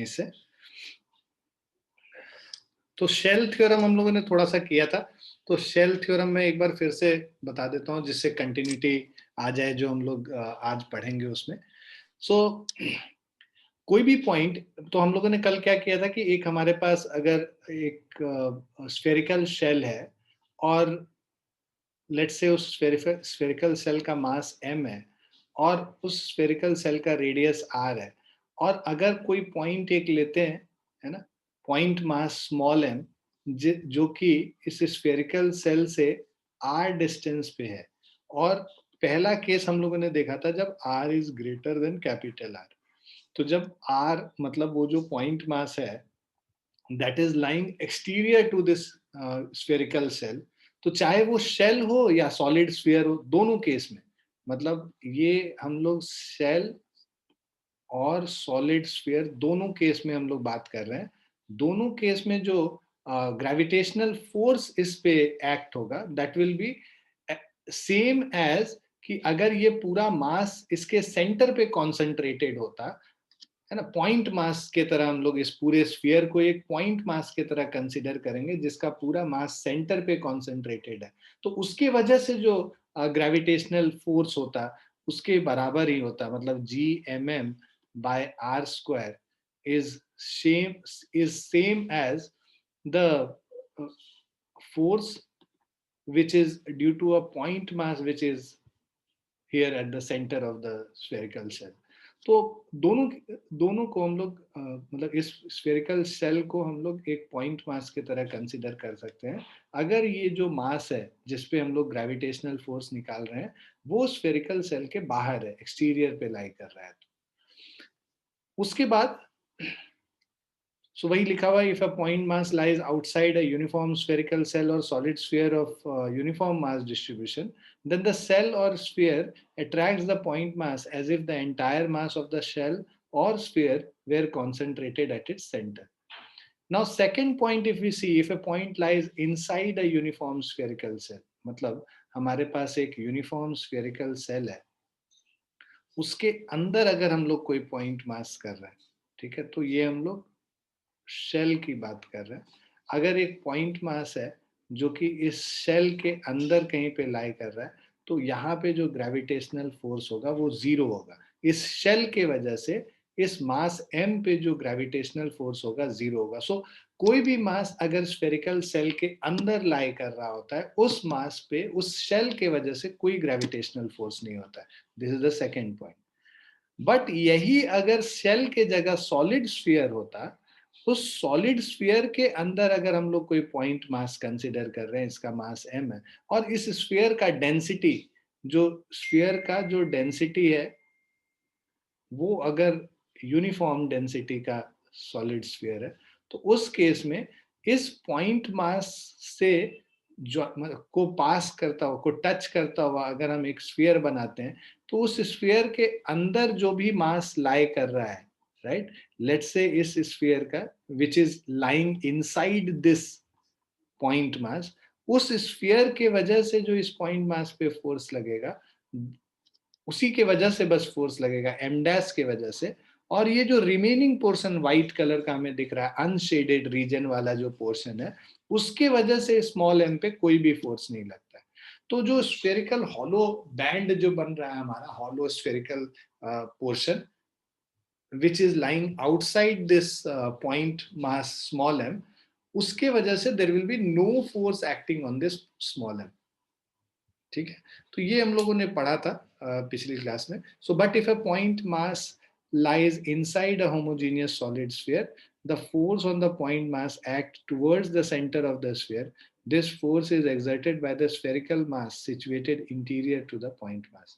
इससे। तो shell theorem हम लोगों ने थोड़ा सा किया था, तो शेल थ्योरम में एक बार फिर से बता देता हूँ जिससे कंटिन्यूटी आ जाए जो हम लोग आज पढ़ेंगे उसमें। सो कोई भी पॉइंट, तो हम लोगों ने कल क्या किया था कि एक हमारे पास अगर एक स्फेरिकल शेल है और लेट्स से उस स्फेरिकल सेल का मास m है और उस स्फेरिकल सेल का रेडियस r है, और अगर कोई पॉइंट एक लेते हैं, है ना, पॉइंट मास स्मॉल m जो कि इस स्फेरिकल सेल से r डिस्टेंस पे है, और पहला केस हम लोगों ने देखा था जब r is greater than capital R। तो जब r मतलब वो जो पॉइंट मास है that is lying exterior to this spherical shell, तो चाहे वो शेल हो या सॉलिड स्फीयर हो, दोनों केस में, मतलब ये हम लोग शेल और सॉलिड स्फीयर दोनों केस में हम लोग बात कर रहे हैं। दोनों केस में जो ग्रेविटेशनल फोर्स इस पे एक्ट होगा that will be same as कि अगर ये पूरा मास इसके सेंटर पे कॉन्सेंट्रेटेड होता, है ना, पॉइंट मास के तरह हम लोग इस पूरे स्फीयर को एक पॉइंट मास के तरह कंसीडर करेंगे जिसका पूरा मास सेंटर पे कॉन्सेंट्रेटेड है, तो उसके वजह से जो ग्रेविटेशनल फोर्स होता उसके बराबर ही होता, मतलब Gmm by r square is same as the force which is due to a point mass which is here at the center of the spherical shell। तो दोनों दोनों को हम लोग मतलब इस स्फेरिकल सेल को हम लोग एक पॉइंट मास की तरह कंसीडर कर सकते हैं अगर ये जो मास है जिसपे हम लोग ग्रेविटेशनल फोर्स निकाल रहे हैं वो स्फेरिकल सेल के बाहर है, एक्सटीरियर पे लाई कर रहा है। उसके बाद सो वही लिखा हुआ है, if a point mass lies outside a uniform spherical shell और solid sphere of uniform mass distribution, then the cell or sphere attracts the point mass as if the entire mass of the shell or sphere were concentrated at its center. Now second point, if we see, if a point lies inside a uniform spherical cell, मतलब हमारे पास एक uniform spherical cell है, उसके अंदर अगर हम लोग कोई पॉइंट मास कर रहे हैं, ठीक है, तो ये हम लोग शेल की बात कर रहे हैं। अगर एक पॉइंट मास है जो कि इस शेल के अंदर कहीं पे लाई कर रहा है, तो यहाँ पे जो ग्रेविटेशनल फोर्स होगा वो जीरो होगा। इस शेल के वजह से इस मास m पे जो ग्रेविटेशनल फोर्स होगा जीरो होगा। सो कोई भी मास अगर स्फेरिकल सेल के अंदर लाई कर रहा होता है, उस मास पे उस शेल के वजह से कोई ग्रेविटेशनल फोर्स नहीं होता है। This is the second point. But यही अगर शेल के जगह सॉलिड स्फीयर होता, उस सॉलिड स्फीयर के अंदर अगर हम लोग कोई पॉइंट मास कंसीडर कर रहे हैं, इसका मास m है, और इस स्फीयर का डेंसिटी, जो स्फीयर का जो डेंसिटी है वो अगर यूनिफॉर्म डेंसिटी का सॉलिड स्फीयर है, तो उस केस में इस पॉइंट मास से जो को पास करता हुआ, को टच करता हुआ अगर हम एक स्फीयर बनाते हैं, तो उस स्फीयर के अंदर जो भी मास लाई कर रहा है, राइट, लेट्स से इस स्फीयर का विच is lying inside this point मास, उस स्फीयर के वजह से जो इस पॉइंट मास पे फोर्स लगेगा, उसी के वजह से बस फोर्स लगेगा, एम डैश के वजह से। और ये जो रिमेनिंग पोर्शन व्हाइट कलर का हमें दिख रहा है, अनशेडेड रीजन वाला जो पोर्शन है, उसके वजह से स्मॉल एम पे कोई भी फोर्स नहीं लगता है। तो जो स्फेरिकल हॉलो बैंड जो बन रहा है हमारा, hollow spherical portion which is lying outside this point mass small M, उसके वजह से there will be no force acting on this small M. ठीक है, तो ये हम लोगों ने पढ़ा था पिछली क्लास में। So but if a point mass lies inside a homogeneous solid sphere, the force on the point mass act towards the center of the sphere. This force is exerted by the spherical mass situated interior to the point mass.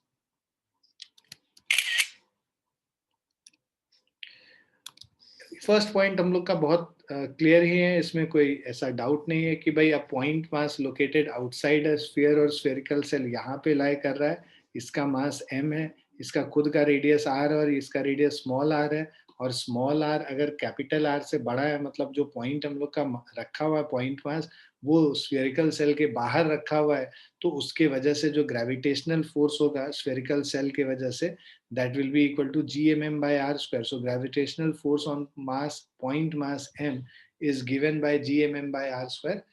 First point हम लोग का बहुत clear ही है, इसमें कोई ऐसा doubt नहीं है कि भाई अ point mass located outside a sphere और स्फेरिकल सेल यहाँ पे लाई कर रहा है, इसका मास m है, इसका खुद का रेडियस r और इसका रेडियस स्मॉल r है, और स्मॉल r अगर कैपिटल R से बड़ा है, मतलब जो पॉइंट हम लोग का रखा हुआ है पॉइंट मास वो स्फेरिकल सेल के बाहर रखा हुआ है, तो उसके वजह से जो ग्रेविटेशनल फोर्स होगा स्फेरिकल सेल के वजह से that will be equal to gmm by r square. So gravitational force on mass, point mass m, is given by gmm by r square,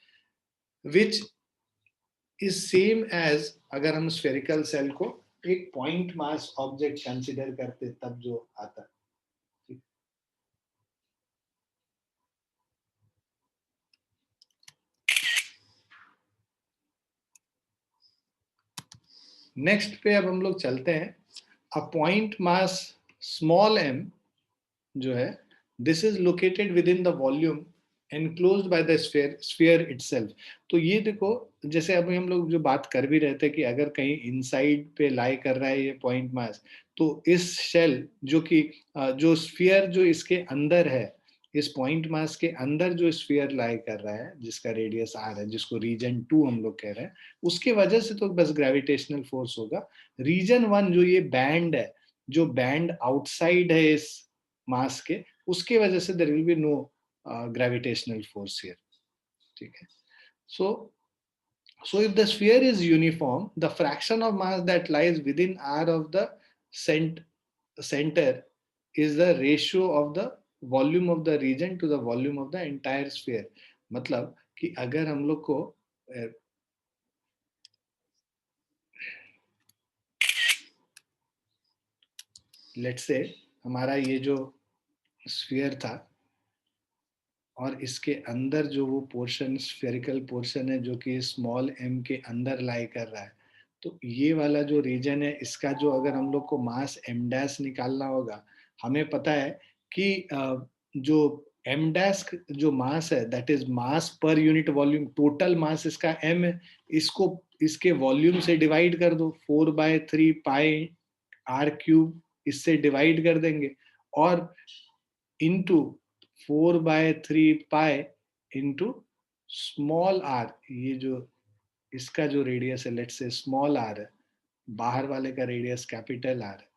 which is same as अगर हम spherical cell को एक point mass object consider करते तब जो आता. Next पे अब हम लोग चलते हैं. अ पॉइंट मास स्मॉल m जो है, this is located with in the volume enclosed by the sphere itself. तो ये देखो, जैसे अभी हम लोग जो बात कर भी रहे थे कि अगर कहीं इनसाइड पे लाई कर रहा है ये पॉइंट मास, तो इस शेल जो कि जो स्फीयर जो इसके अंदर है, इस पॉइंट मास के अंदर जो स्फीयर लाई कर रहा है जिसका रेडियस आर है, जिसको रीजन 2 हम लोग कह रहे हैं, उसके वजह से तो बस ग्रेविटेशनल फोर्स होगा. रीजन 1 जो ये बैंड है, जो बैंड आउटसाइड है इस मास के, उसके वजह से there will be no gravitational force here. ठीक है. So if the sphere is uniform, the fraction of mass that lies within r of the center is the ratio of the volume of the region to the volume of the entire sphere. मतलब कि अगर हम लोग को let's say हमारा ये जो sphere था और इसके अंदर जो वो पोर्शन, स्फेरिकल पोर्शन है जो कि स्मॉल m के अंदर लाई कर रहा है, तो ये वाला जो रीजन है, इसका जो अगर हम लोग को मास m डैश निकालना होगा, हमें पता है कि जो m डैश जो मास है, that is mass per unit volume. Total mass इसका m है, इसको इसके वॉल्यूम से डिवाइड कर दो, 4/3 पाई r क्यूब, इससे डिवाइड कर देंगे, और into 4/3 pi into small R, ये जो इसका जो रेडियस है, लेट्स से स्मॉल आर है, बाहर वाले का रेडियस कैपिटल आर है.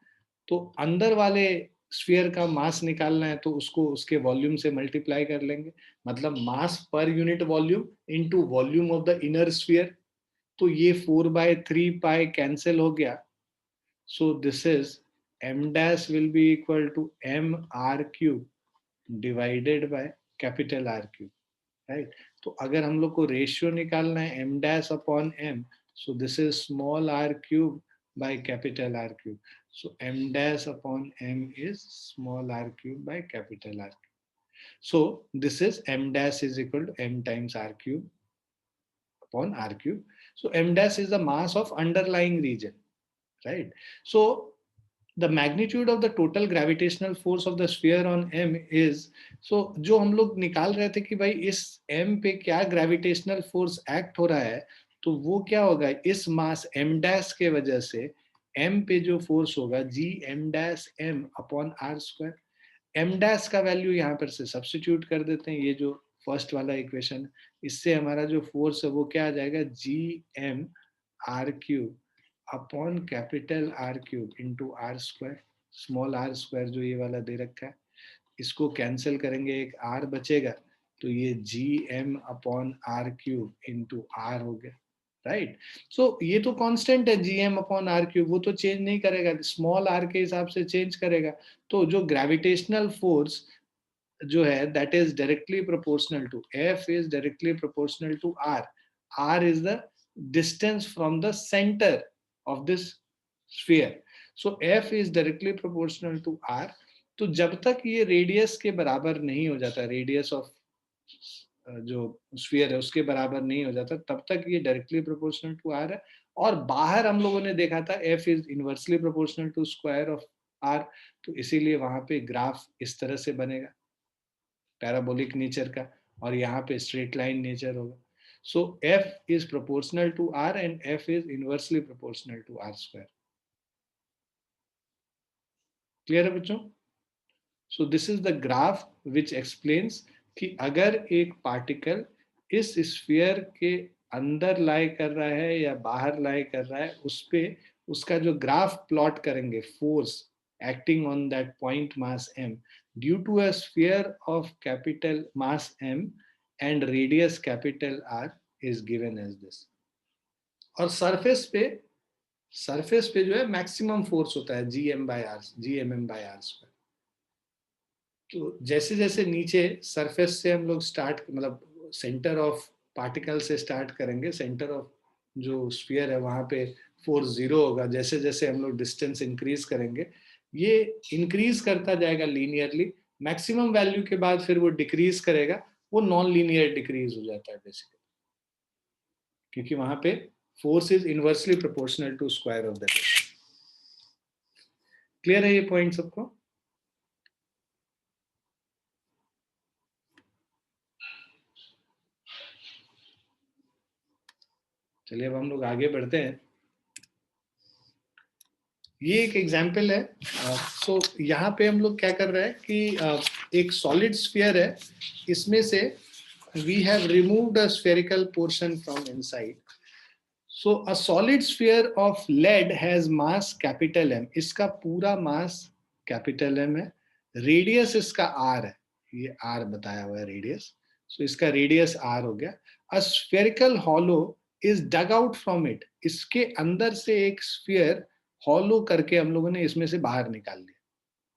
तो अंदर वाले स्फीयर का मास निकालना है तो उसको उसके वॉल्यूम से मल्टीप्लाई कर लेंगे. मतलब mass per unit volume into volume of the inner sphere. तो ये 4/3 पाई कैंसिल हो गया. So this is m dash will be equal to m r cube divided by capital R cube. Right. तो अगर हम लोग को रेशियो निकालना है m dash upon m, so this is small r cube by capital R cube. So m dash upon m is small r cube by capital R cube. So this is m dash is equal to m times r cube upon r cube. So m dash is the mass of underlying region, right? So the magnitude of the total gravitational force of the sphere on m is, so जो हम लोग निकाल रहे थे कि भाई इस m पे क्या gravitational force act हो रहा है, तो वो क्या होगा, इस मास m dash के वजह से m पे जो फोर्स होगा g m dash m upon r square. m dash का वैल्यू यहाँ पर से सब्स्टिट्यूट कर देते हैं, ये जो फर्स्ट वाला इक्वेशन, इससे हमारा जो फोर्स है वो क्या आ जाएगा, G M R cube upon capital R cube into R square. Small R square जो ये वाला दे रखा है, इसको कैंसिल करेंगे, एक आर बचेगा, तो ये G M upon R cube into are हो गया. राइट. सो ये तो कांस्टेंट है G M upon R cube, वो तो चेंज नहीं करेगा, स्मॉल आर के हिसाब से चेंज करेगा. तो जो ग्रेविटेशनल फोर्स जो है, that is directly proportional to F, is directly proportional to R. R is the distance from the centre of this sphere. So F is directly proportional to R. तो जब तक ये radius के बराबर नहीं हो जाता, रेडियस ऑफ जो स्फीयर है उसके बराबर नहीं हो जाता, तब तक ये डायरेक्टली प्रोपोर्शनल टू आर है. और बाहर हम लोगों ने देखा था F is inversely proportional to square of R. तो इसीलिए वहां पे ग्राफ इस तरह से बनेगा, पैराबोलिक नेचर का, और यहाँ पे स्ट्रेट लाइन नेचर होगा. So F is proportional to R and F is inversely proportional to R square. Clear है बच्चों? So this is the graph which explains कि अगर एक पार्टिकल इस स्फीयर के अंदर लाई कर रहा है या बाहर लाई कर रहा है, उस पे उसका जो ग्राफ प्लॉट करेंगे, force acting on that point mass m due to a sphere of capital mass m and radius capital R is given as this. और सरफेस पे सरफेस पे जो है मैक्सिमम फोर्स होता है Gmm/r पर। तो जैसे जैसे नीचे सरफेस से हम लोग स्टार्ट, मतलब सेंटर ऑफ पार्टिकल से स्टार्ट करेंगे, सेंटर ऑफ जो स्फीयर है वहां पे फोर्स 0 होगा। जैसे जैसे हम लोग डिस्टेंस इंक्रीज करेंगे, ये इंक्रीज करता जाएगा लीनियरली। मैक्सिमम वैल्यू के बाद फिर वो डिक्रीज करेगा, वो नॉन लीनियर डिक्रीज हो जाता है बेसिकली, क्योंकि वहां पे force is inversely proportional to square of the distance. Clear है ये पॉइंट सबको? चलिए अब हम लोग आगे बढ़ते हैं। ये एक एग्जाम्पल है। सो यहाँ पे हम लोग क्या कर रहे हैं कि एक सॉलिड स्फीयर है, इसमें से we have removed a spherical portion from inside. So a solid sphere of lead has mass capital M. इसका पूरा मास कैपिटल एम है, रेडियस इसका आर है, ये आर बताया हुआ है रेडियस। सो इसका रेडियस आर हो गया। A spherical hollow is dug out from it. इसके अंदर से एक स्फीयर हॉलो करके हम लोगों ने इसमें से बाहर निकाल लिया,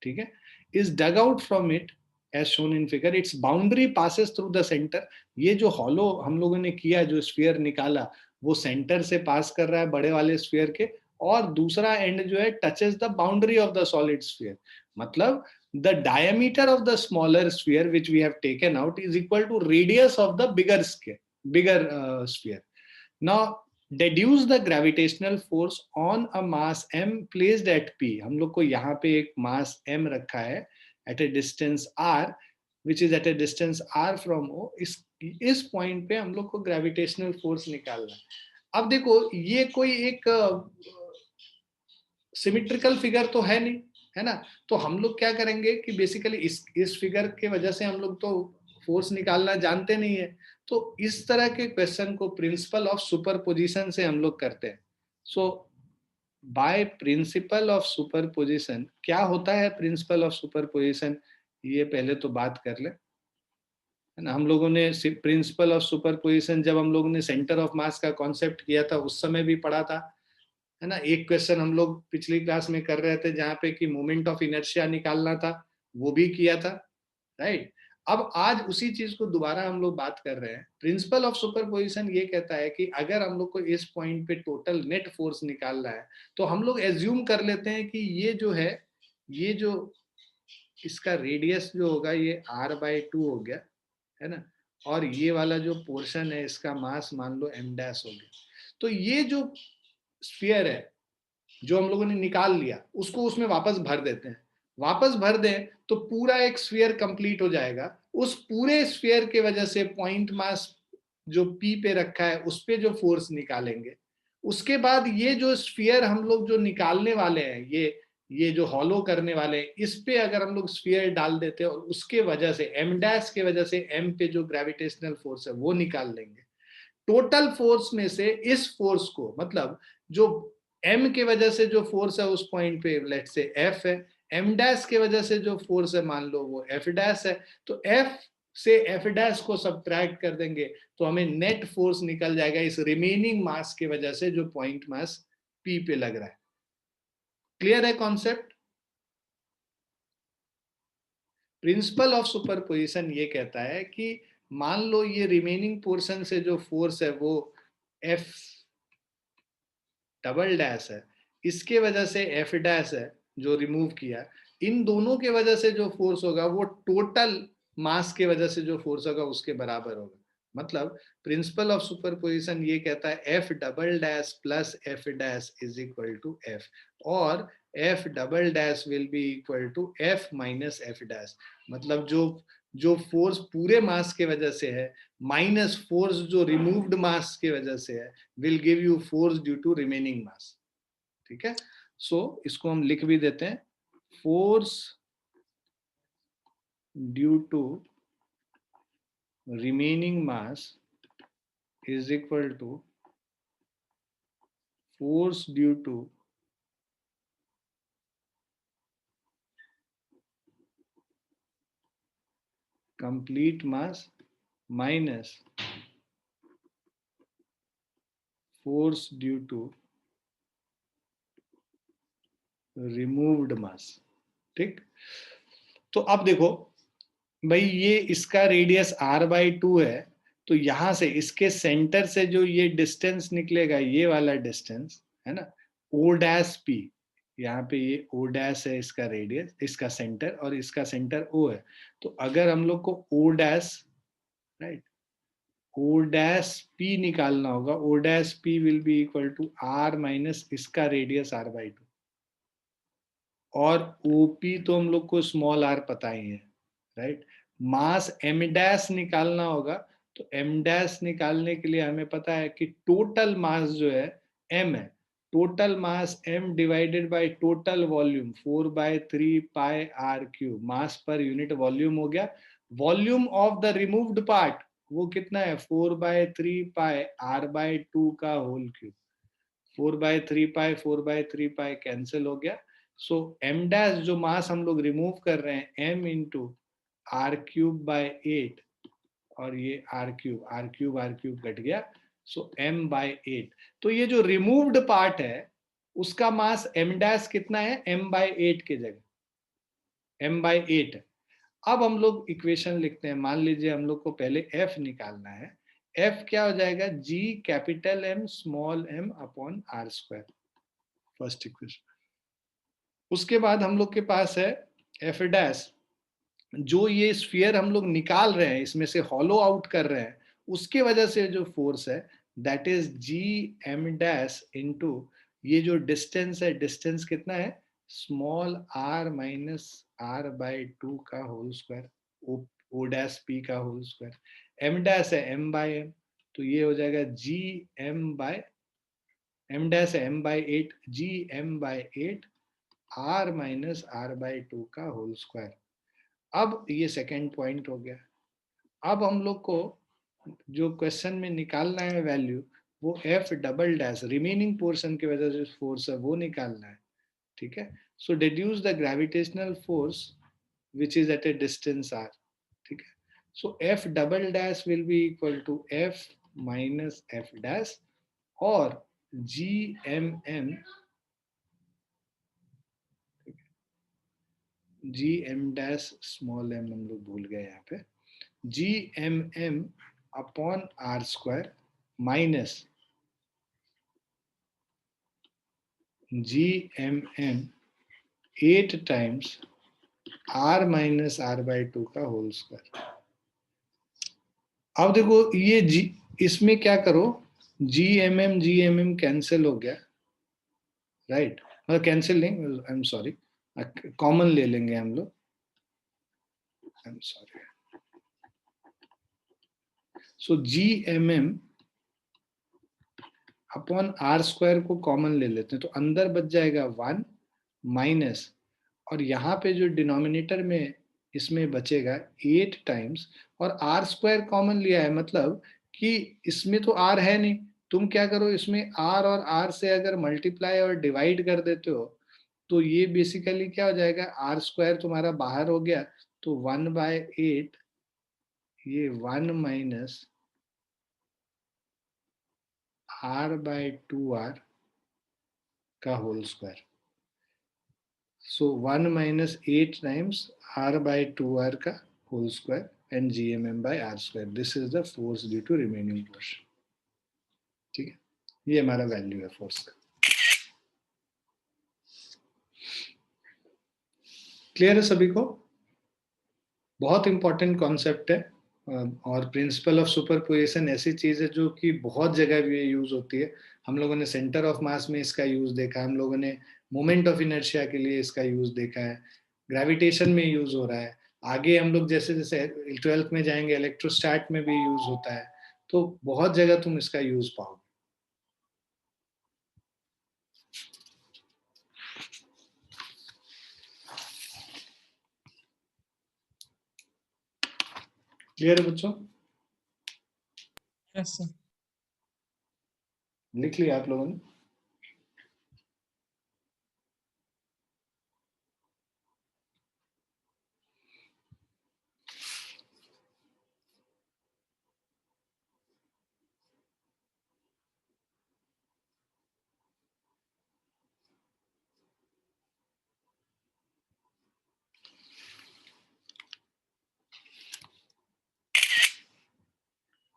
ठीक है। Is dug out from it as shown in figure, its boundary passes through the centre. ये जो हॉलो हम लोगों ने किया, जो स्फीयर निकाला, वो सेंटर से पास कर रहा है बड़े वाले स्फीयर के, और दूसरा एंड जो है touches the boundary of the solid sphere. मतलब the diameter of the smaller sphere which we have taken out is equal to radius of the bigger sphere. Now deduce the gravitational force on a mass m placed at p। हम लोग को यहाँ पे एक मास m रखा है at a distance r, which is at a distance r from o। इस point पे हम लोग को ग्रेविटेशनल फोर्स निकालना है। अब देखो, ये कोई एक सिमिट्रिकल फिगर तो है नहीं, है ना। तो हम लोग क्या करेंगे कि बेसिकली इस फिगर के वजह से हम लोग तो फोर्स निकालना जानते नहीं है। तो इस तरह के क्वेश्चन को प्रिंसिपल ऑफ सुपरपोजिशन से हम लोग करते हैं। सो बाय प्रिंसिपल ऑफ सुपरपोजिशन, क्या होता है प्रिंसिपल ऑफ सुपरपोजिशन, ये पहले तो बात कर ले, है ना। हम लोगों ने प्रिंसिपल ऑफ सुपरपोजिशन जब हम लोगों ने सेंटर ऑफ मास का कॉन्सेप्ट किया था, उस समय भी पढ़ा था, है ना। एक क्वेश्चन हम लोग पिछली क्लास में कर रहे थे जहां पे कि मोमेंट ऑफ इनर्शिया निकालना था, वो भी किया था, राइट। अब आज उसी चीज को दोबारा हम लोग बात कर रहे हैं। प्रिंसिपल ऑफ सुपरपोजिशन ये कहता है कि अगर हम लोग को इस पॉइंट पे टोटल नेट फोर्स निकालना है, तो हम लोग एज्यूम कर लेते हैं कि ये जो है, ये जो इसका रेडियस जो होगा ये r/2 हो गया, है ना। और ये वाला जो पोर्शन है इसका मास मान लो m' हो गया। तो ये जो स्फीयर है जो हम लोगों ने निकाल लिया, उसको उसमें वापस भर देते हैं। वापस भर दें तो पूरा एक स्फीयर कंप्लीट हो जाएगा। उस पूरे स्फीयर के वजह से पॉइंट मास जो पी पे रखा है उस पे जो फोर्स निकालेंगे, उसके बाद ये जो स्फीयर हम लोग जो निकालने वाले हैं, ये जो हॉलो करने वाले हैं, इस पे अगर हम लोग स्फीयर डाल देते हैं और उसके वजह से m' के वजह से m पे जो ग्रेविटेशनल फोर्स है वो निकाल लेंगे। टोटल फोर्स में से इस फोर्स को, मतलब जो m के वजह से जो फोर्स है उस पॉइंट पे लेट से f है, m' के वजह से जो फोर्स है मान लो वो f' है, तो f से f' को सब्ट्रैक्ट कर देंगे तो हमें नेट फोर्स निकल जाएगा इस रिमेनिंग मास के वजह से जो पॉइंट मास p पे लग रहा है। क्लियर है कॉन्सेप्ट? प्रिंसिपल ऑफ सुपरपोजिशन ये कहता है कि मान लो ये रिमेनिंग पोर्शन से जो फोर्स है वो F डबल डैश है, इसके वजह से F डैश है जो रिमूव किया, इन दोनों के वजह से जो फोर्स होगा वो टोटल मास के वजह से जो फोर्स होगा उसके बराबर होगा। मतलब प्रिंसिपल ऑफ सुपरपोजिशन ये कहता है F double dash plus F dash is equal to F, और F double dash will be equal to F minus F dash. मतलब जो फोर्स पूरे मास के वजह से है माइनस फोर्स जो रिमूव्ड मास के वजह से है will give you force due to remaining mass. ठीक है, सो इसको हम लिख भी देते हैं, force due to remaining mass is equal to force due to complete mass minus force due to removed mass. ठीक, तो अब देखो भाई, ये इसका रेडियस r/2 है, तो यहां से इसके सेंटर से जो ये डिस्टेंस निकलेगा, ये वाला डिस्टेंस है ना, ओ डैश पी, यहाँ पे ये ओ डैश है इसका रेडियस, इसका सेंटर, और इसका सेंटर ओ है। तो अगर हम लोग को O dash, right, O dash P निकालना होगा, O dash P will be equal to R minus इसका रेडियस r/2, और ओपी तो हम लोग को स्मॉल आर पता ही है, राइट। मास एम डैश निकालना होगा, तो एम डैश निकालने के लिए हमें पता है कि टोटल मास जो है एम है, total mass M divided by total volume 4/3 pi r cube, mass per unit volume हो गया। Volume of the removed part वो कितना है, 4/3 पाई r/2 का होल क्यूब। 4/3 पाई कैंसिल हो गया। सो एम डैश जो मास हम लोग रिमूव कर रहे हैं, एम इंटू r³ बाय 8, और ये r³ कट गया, सो m/8। तो ये जो रिमूव्ड पार्ट है उसका मास m डैश कितना है, m/8 की जगह m/8 है। अब हम लोग इक्वेशन लिखते हैं, मान लीजिए हम लोग को पहले f निकालना है। f क्या हो जाएगा, g capital M small m upon r², first equation. उसके बाद हम लोग के पास है एफ डैश, जो ये स्फीयर हम लोग निकाल रहे हैं, इसमें से हॉलो आउट कर रहे हैं, उसके वजह से जो फोर्स है, that is G M dash into ये जो डिस्टेंस है, डिस्टेंस कितना है, स्मॉल r माइनस r/2 का whole square, O dash P का होल स्क्वायर। एम डैश है m/m, तो ये हो जाएगा जी एम डैश है m/8, जी m/8 r माइनस r/2 का होल स्क्वायर। अब ये सेकेंड पॉइंट हो गया। अब हम लोग को जो क्वेश्चन में निकालना है वैल्यू, वो F double dash, remaining portion की वजह से फोर्स है वो निकालना है। ठीक है, so deduce the gravitational force which is at a distance R. ठीक है, so F double dash will be equal to F minus F dash, और G M M, G M dash small M हम लोग भूल गए यहाँ पे, G M M upon r² minus G M M 8 times r minus r/2 का whole square. अब देखो ये जी, इसमें क्या करो, जी एम एम कैंसिल हो गया, राइट, मतलब कैंसिल नहीं, आई एम सॉरी, कॉमन ले लेंगे हम लोग, I am sorry. So G M M upon r² को कॉमन ले लेते हैं, तो अंदर बच जाएगा 1 माइनस, और यहाँ पे जो डिनोमिनेटर में इसमें बचेगा 8 टाइम्स, और r² कॉमन लिया है, मतलब कि इसमें तो r है नहीं, तुम क्या करो, इसमें r और r से अगर मल्टीप्लाई और डिवाइड कर देते हो, तो ये बेसिकली क्या हो जाएगा, r² तुम्हारा बाहर हो गया, तो 1/8, ये 1 माइनस r/2r का whole square. So 1 minus 8 times r/2r का whole square and gmm by r²। This is the force due to remaining portion। ठीक है, ये हमारा वैल्यू है फोर्स का। क्लियर है सभी को? बहुत इंपॉर्टेंट कॉन्सेप्ट है, और प्रिंसिपल ऑफ सुपरपोजिशन ऐसी चीज है जो कि बहुत जगह भी यूज होती है। हम लोगों ने सेंटर ऑफ मास में इसका यूज देखा है, हम लोगों ने मोमेंट ऑफ इनर्शिया के लिए इसका यूज देखा है, ग्रेविटेशन में यूज हो रहा है, आगे हम लोग जैसे जैसे 12th में जाएंगे इलेक्ट्रोस्टैट में भी यूज होता है, तो बहुत जगह तुम इसका यूज पाओगे। क्लियर है बच्चों? Yes sir. लिख लिया आप लोगों ने?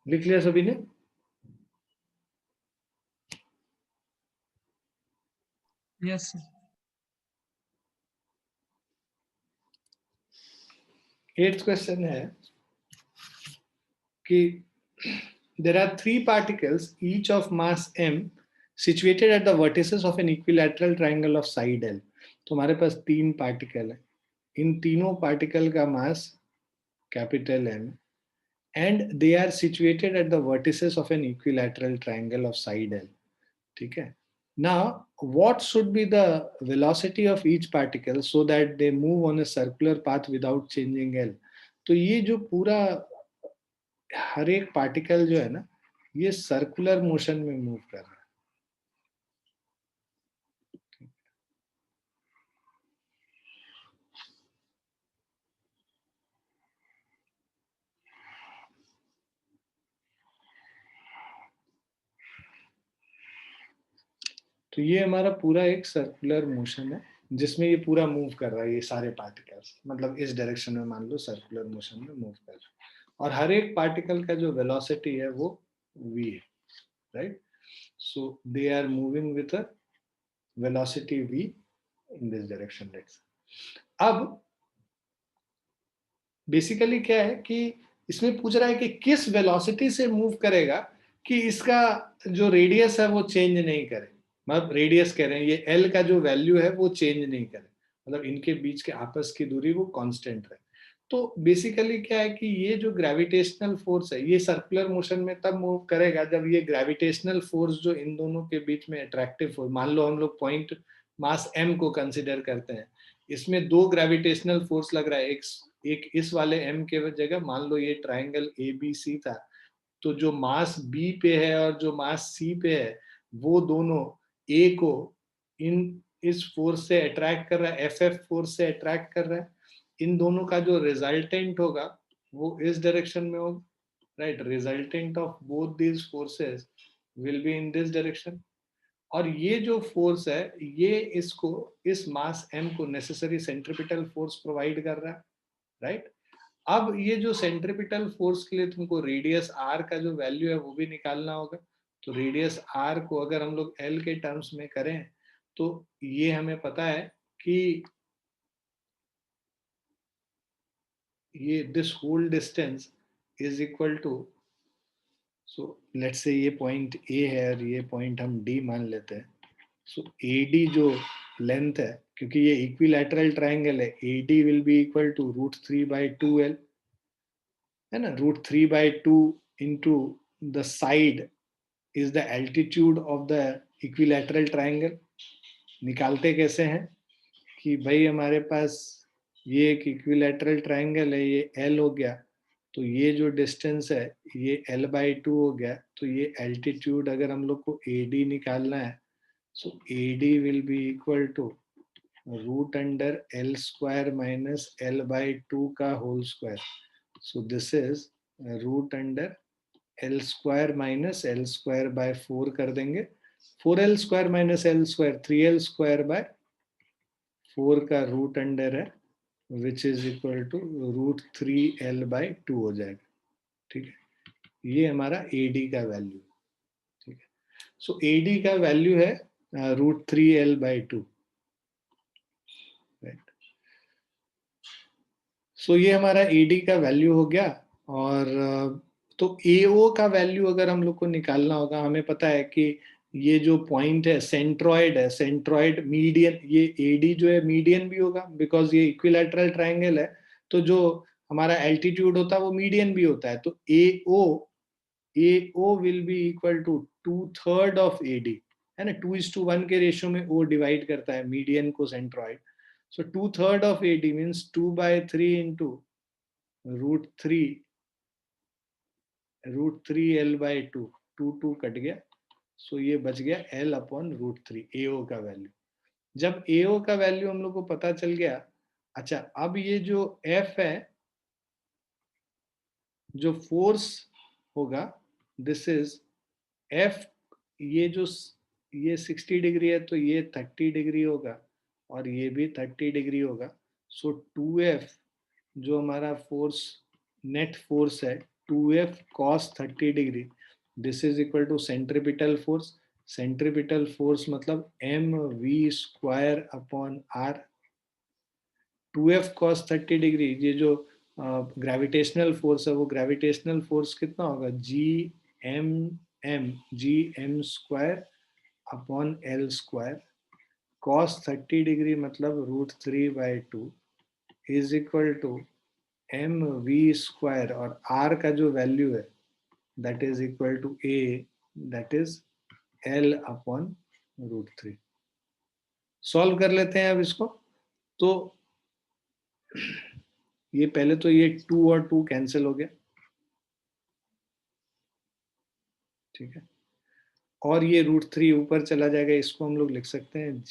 लिख लिया सभी ने? Yes sir. 8th क्वेश्चन है कि there are three particles each of mass m situated at the vertices of an equilateral triangle of side L. तो हमारे पास तीन पार्टिकल है, इन तीनों पार्टिकल का mass capital M and they are situated at the vertices of an equilateral triangle of side L. ठीक है. Now, what should be the velocity of each particle so that they move on a circular path without changing L? तो ये जो पूरा हर एक particle जो है ना, ये सर्कुलर मोशन में मूव कर रहा है. तो ये हमारा पूरा एक सर्कुलर मोशन है जिसमें ये पूरा मूव कर रहा है, ये सारे पार्टिकल्स मतलब इस डायरेक्शन में मान लो सर्कुलर मोशन में मूव कर रहा है, और हर एक पार्टिकल का जो वेलोसिटी है वो v है, right. So they are moving with a velocity v in this direction. Let's अब बेसिकली क्या है कि इसमें पूछ रहा है कि किस वेलोसिटी से मूव करेगा कि इसका जो रेडियस है वो चेंज नहीं करे. मतलब रेडियस कह रहे हैं, ये एल का जो वैल्यू है वो चेंज नहीं करे, मतलब इनके बीच के आपस की दूरी वो कांस्टेंट रहे. तो बेसिकली क्या है कि ये जो ग्रेविटेशनल फोर्स है ये सर्कुलर मोशन में तब मूव करेगा जब ये ग्रेविटेशनल फोर्स जो इन दोनों के बीच में अट्रैक्टिव फोर्स, मान लो हम लोग पॉइंट मास m को कंसिडर करते हैं, इसमें दो ग्रेविटेशनल फोर्स लग रहा है, एक इस वाले m के जगह मान लो ये ट्राइंगल ABC था, तो जो मास B पे है और जो मास C पे है वो दोनों A को इन इस फोर्स से अट्रैक्ट कर रहा है, FF फोर्स से अट्रैक्ट कर रहा है. इन दोनों का जो रिजल्टेंट होगा वो इस डायरेक्शन में होगा, right. Resultant of both these forces will be in this direction. और ये जो फोर्स है ये इसको इस मास m को नेसेसरी सेंट्रिपिटल फोर्स प्रोवाइड कर रहा है, राइट. अब ये जो सेंट्रिपिटल फोर्स के लिए तुमको रेडियस r का जो वैल्यू है वो भी निकालना होगा. तो रेडियस r को अगर हम लोग l के टर्म्स में करें तो ये हमें पता है कि ये this whole distance is equal to, so let's say ये पॉइंट A है और ये पॉइंट हम D मान लेते हैं. सो AD जो लेंथ है, क्योंकि ये इक्विलैटरल ट्रायंगल है, AD will be equal to √3/2L, है ना. √3/2 into the side is the altitude of the equilateral triangle. निकालते कैसे हैं कि भाई हमारे पास ये एक इक्विलैटरल ट्रायंगल है, ये L हो गया, तो ये जो डिस्टेंस है ये L/2 हो गया, तो ये एल्टीट्यूड अगर हम लोग को AD निकालना है, so AD will be equal to √L² minus L/2 का whole square. So this is √L² minus L²/4 कर देंगे. 4L² माइनस L² 3L²/4 का रूट अंडर है, विच इज इक्वल टू √3L/2 हो जाएगा. ठीक है, ये हमारा AD का वैल्यू. ठीक है, सो AD का वैल्यू है √3L/2, राइट. सो ये हमारा AD का वैल्यू हो गया. और तो AO का वैल्यू अगर हम लोग को निकालना होगा, हमें पता है कि ये जो पॉइंट है सेंट्रॉइड है, सेंट्रॉइड मीडियन, ये AD जो है मीडियन भी होगा बिकॉज ये इक्विलैटरल ट्रायंगल है, तो जो हमारा एल्टीट्यूड होता है वो मीडियन भी होता है. तो AO will be equal to 2/3 of AD, है ना. 2:1 के रेशियो में O डिवाइड करता है मीडियन को centroid. So 2/3 of AD means 2/3 into √3 L/2. 2 cut गया, सो ये बच गया L/√3 AO का वैल्यू. जब AO का वैल्यू हम लोग को पता चल गया, अच्छा अब ये जो F है, जो फोर्स होगा, दिस इज F, ये जो ये 60 डिग्री है तो ये 30 डिग्री होगा और ये भी 30 डिग्री होगा. सो 2F जो हमारा फोर्स नेट फोर्स है 2f cos 30 degree, this is equal to centripetal force. Centripetal force मतलब M V square upon R. 2f cos 30 degree, ये जो ग्रेविटेशनल फोर्स है वो ग्रेविटेशनल फोर्स कितना होगा, G M square upon L square. cos 30 degree मतलब √3/2 is equal to M V square, और R का जो वैल्यू है that is equal to A, that is L upon √3. Solve कर लेते हैं अब इसको. तो ये पहले तो ये 2 और 2 कैंसिल हो गया, ठीक है, और ये √3 ऊपर चला जाएगा. इसको हम लोग लिख सकते हैं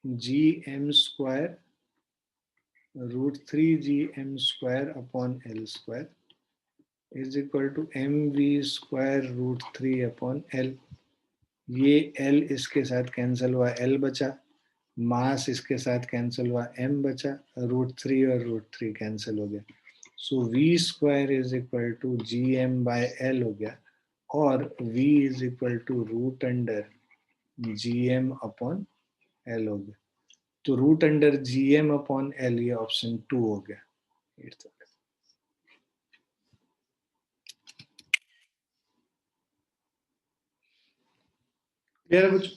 G M square √3 GM² upon L square is equal to M V square √3 upon L. ये एल इसके साथ कैंसिल हुआ, एल बचा. मास इसके साथ कैंसिल हुआ, एम बचा. √3 और √3 कैंसिल हो गया. So V square is equal to GM/L हो गया, और v is equal to √GM upon L हो गया. तो √GM अपॉन एल, ये ऑप्शन 2 हो गया. क्लियर है कुछ?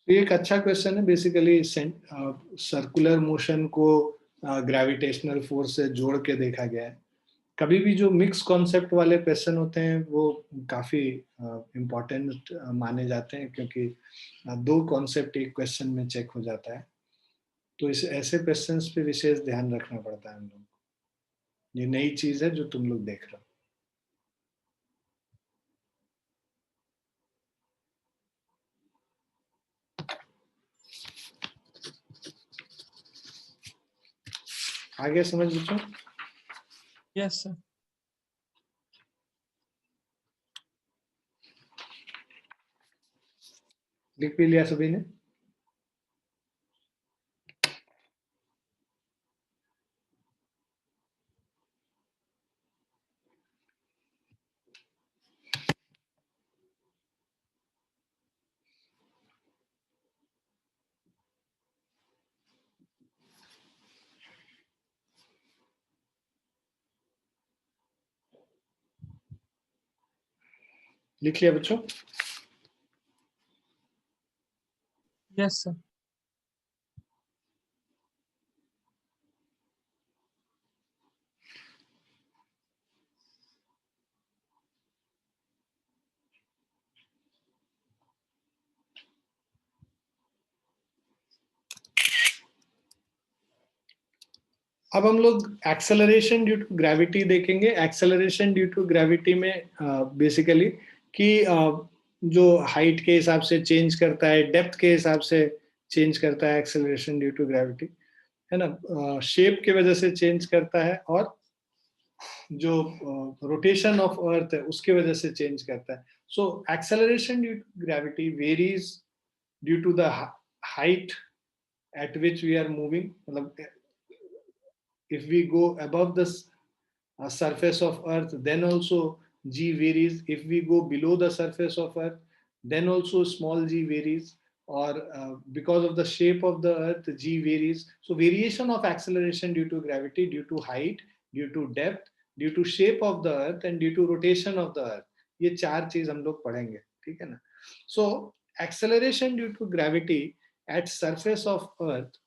तो ये एक अच्छा क्वेश्चन है. बेसिकली सर्कुलर मोशन को ग्रेविटेशनल फोर्स से जोड़ के देखा गया है. कभी भी जो मिक्स कॉन्सेप्ट वाले क्वेश्चन होते हैं वो काफी इम्पोर्टेंट माने जाते हैं, क्योंकि दो कॉन्सेप्ट एक क्वेश्चन में चेक हो जाता है. तो इस ऐसे क्वेश्चंस पे विशेष ध्यान रखना पड़ता है हम लोग. ये नई चीज है जो तुम लोग देख रहे हो. आगे समझ बच्चों? Yes, sir. लिख भी लिया सभी ने? लिख लिया बच्चों? Yes, sir. अब हम लोग एक्सेलरेशन ड्यू टू ग्रेविटी देखेंगे. एक्सेलरेशन ड्यू टू ग्रेविटी में बेसिकली कि जो हाइट के हिसाब से चेंज करता है, डेप्थ के हिसाब से चेंज करता है एक्सेलरेशन ड्यू टू ग्रेविटी, है ना. शेप की वजह से चेंज करता है, और जो रोटेशन ऑफ अर्थ है उसकी वजह से चेंज करता है. So acceleration due to gravity varies due to the height at which we are moving. मतलब if we go above the surface of earth, then also g varies. If we go below the surface of earth, then also small g varies, or because of the shape of the earth g varies. So variation of acceleration due to gravity, due to height, due to depth, due to shape of the earth, and due to rotation of the earth. ये चार चीज हम लोग पढ़ेंगे, ठीक है ना. So acceleration due to gravity at surface of earth,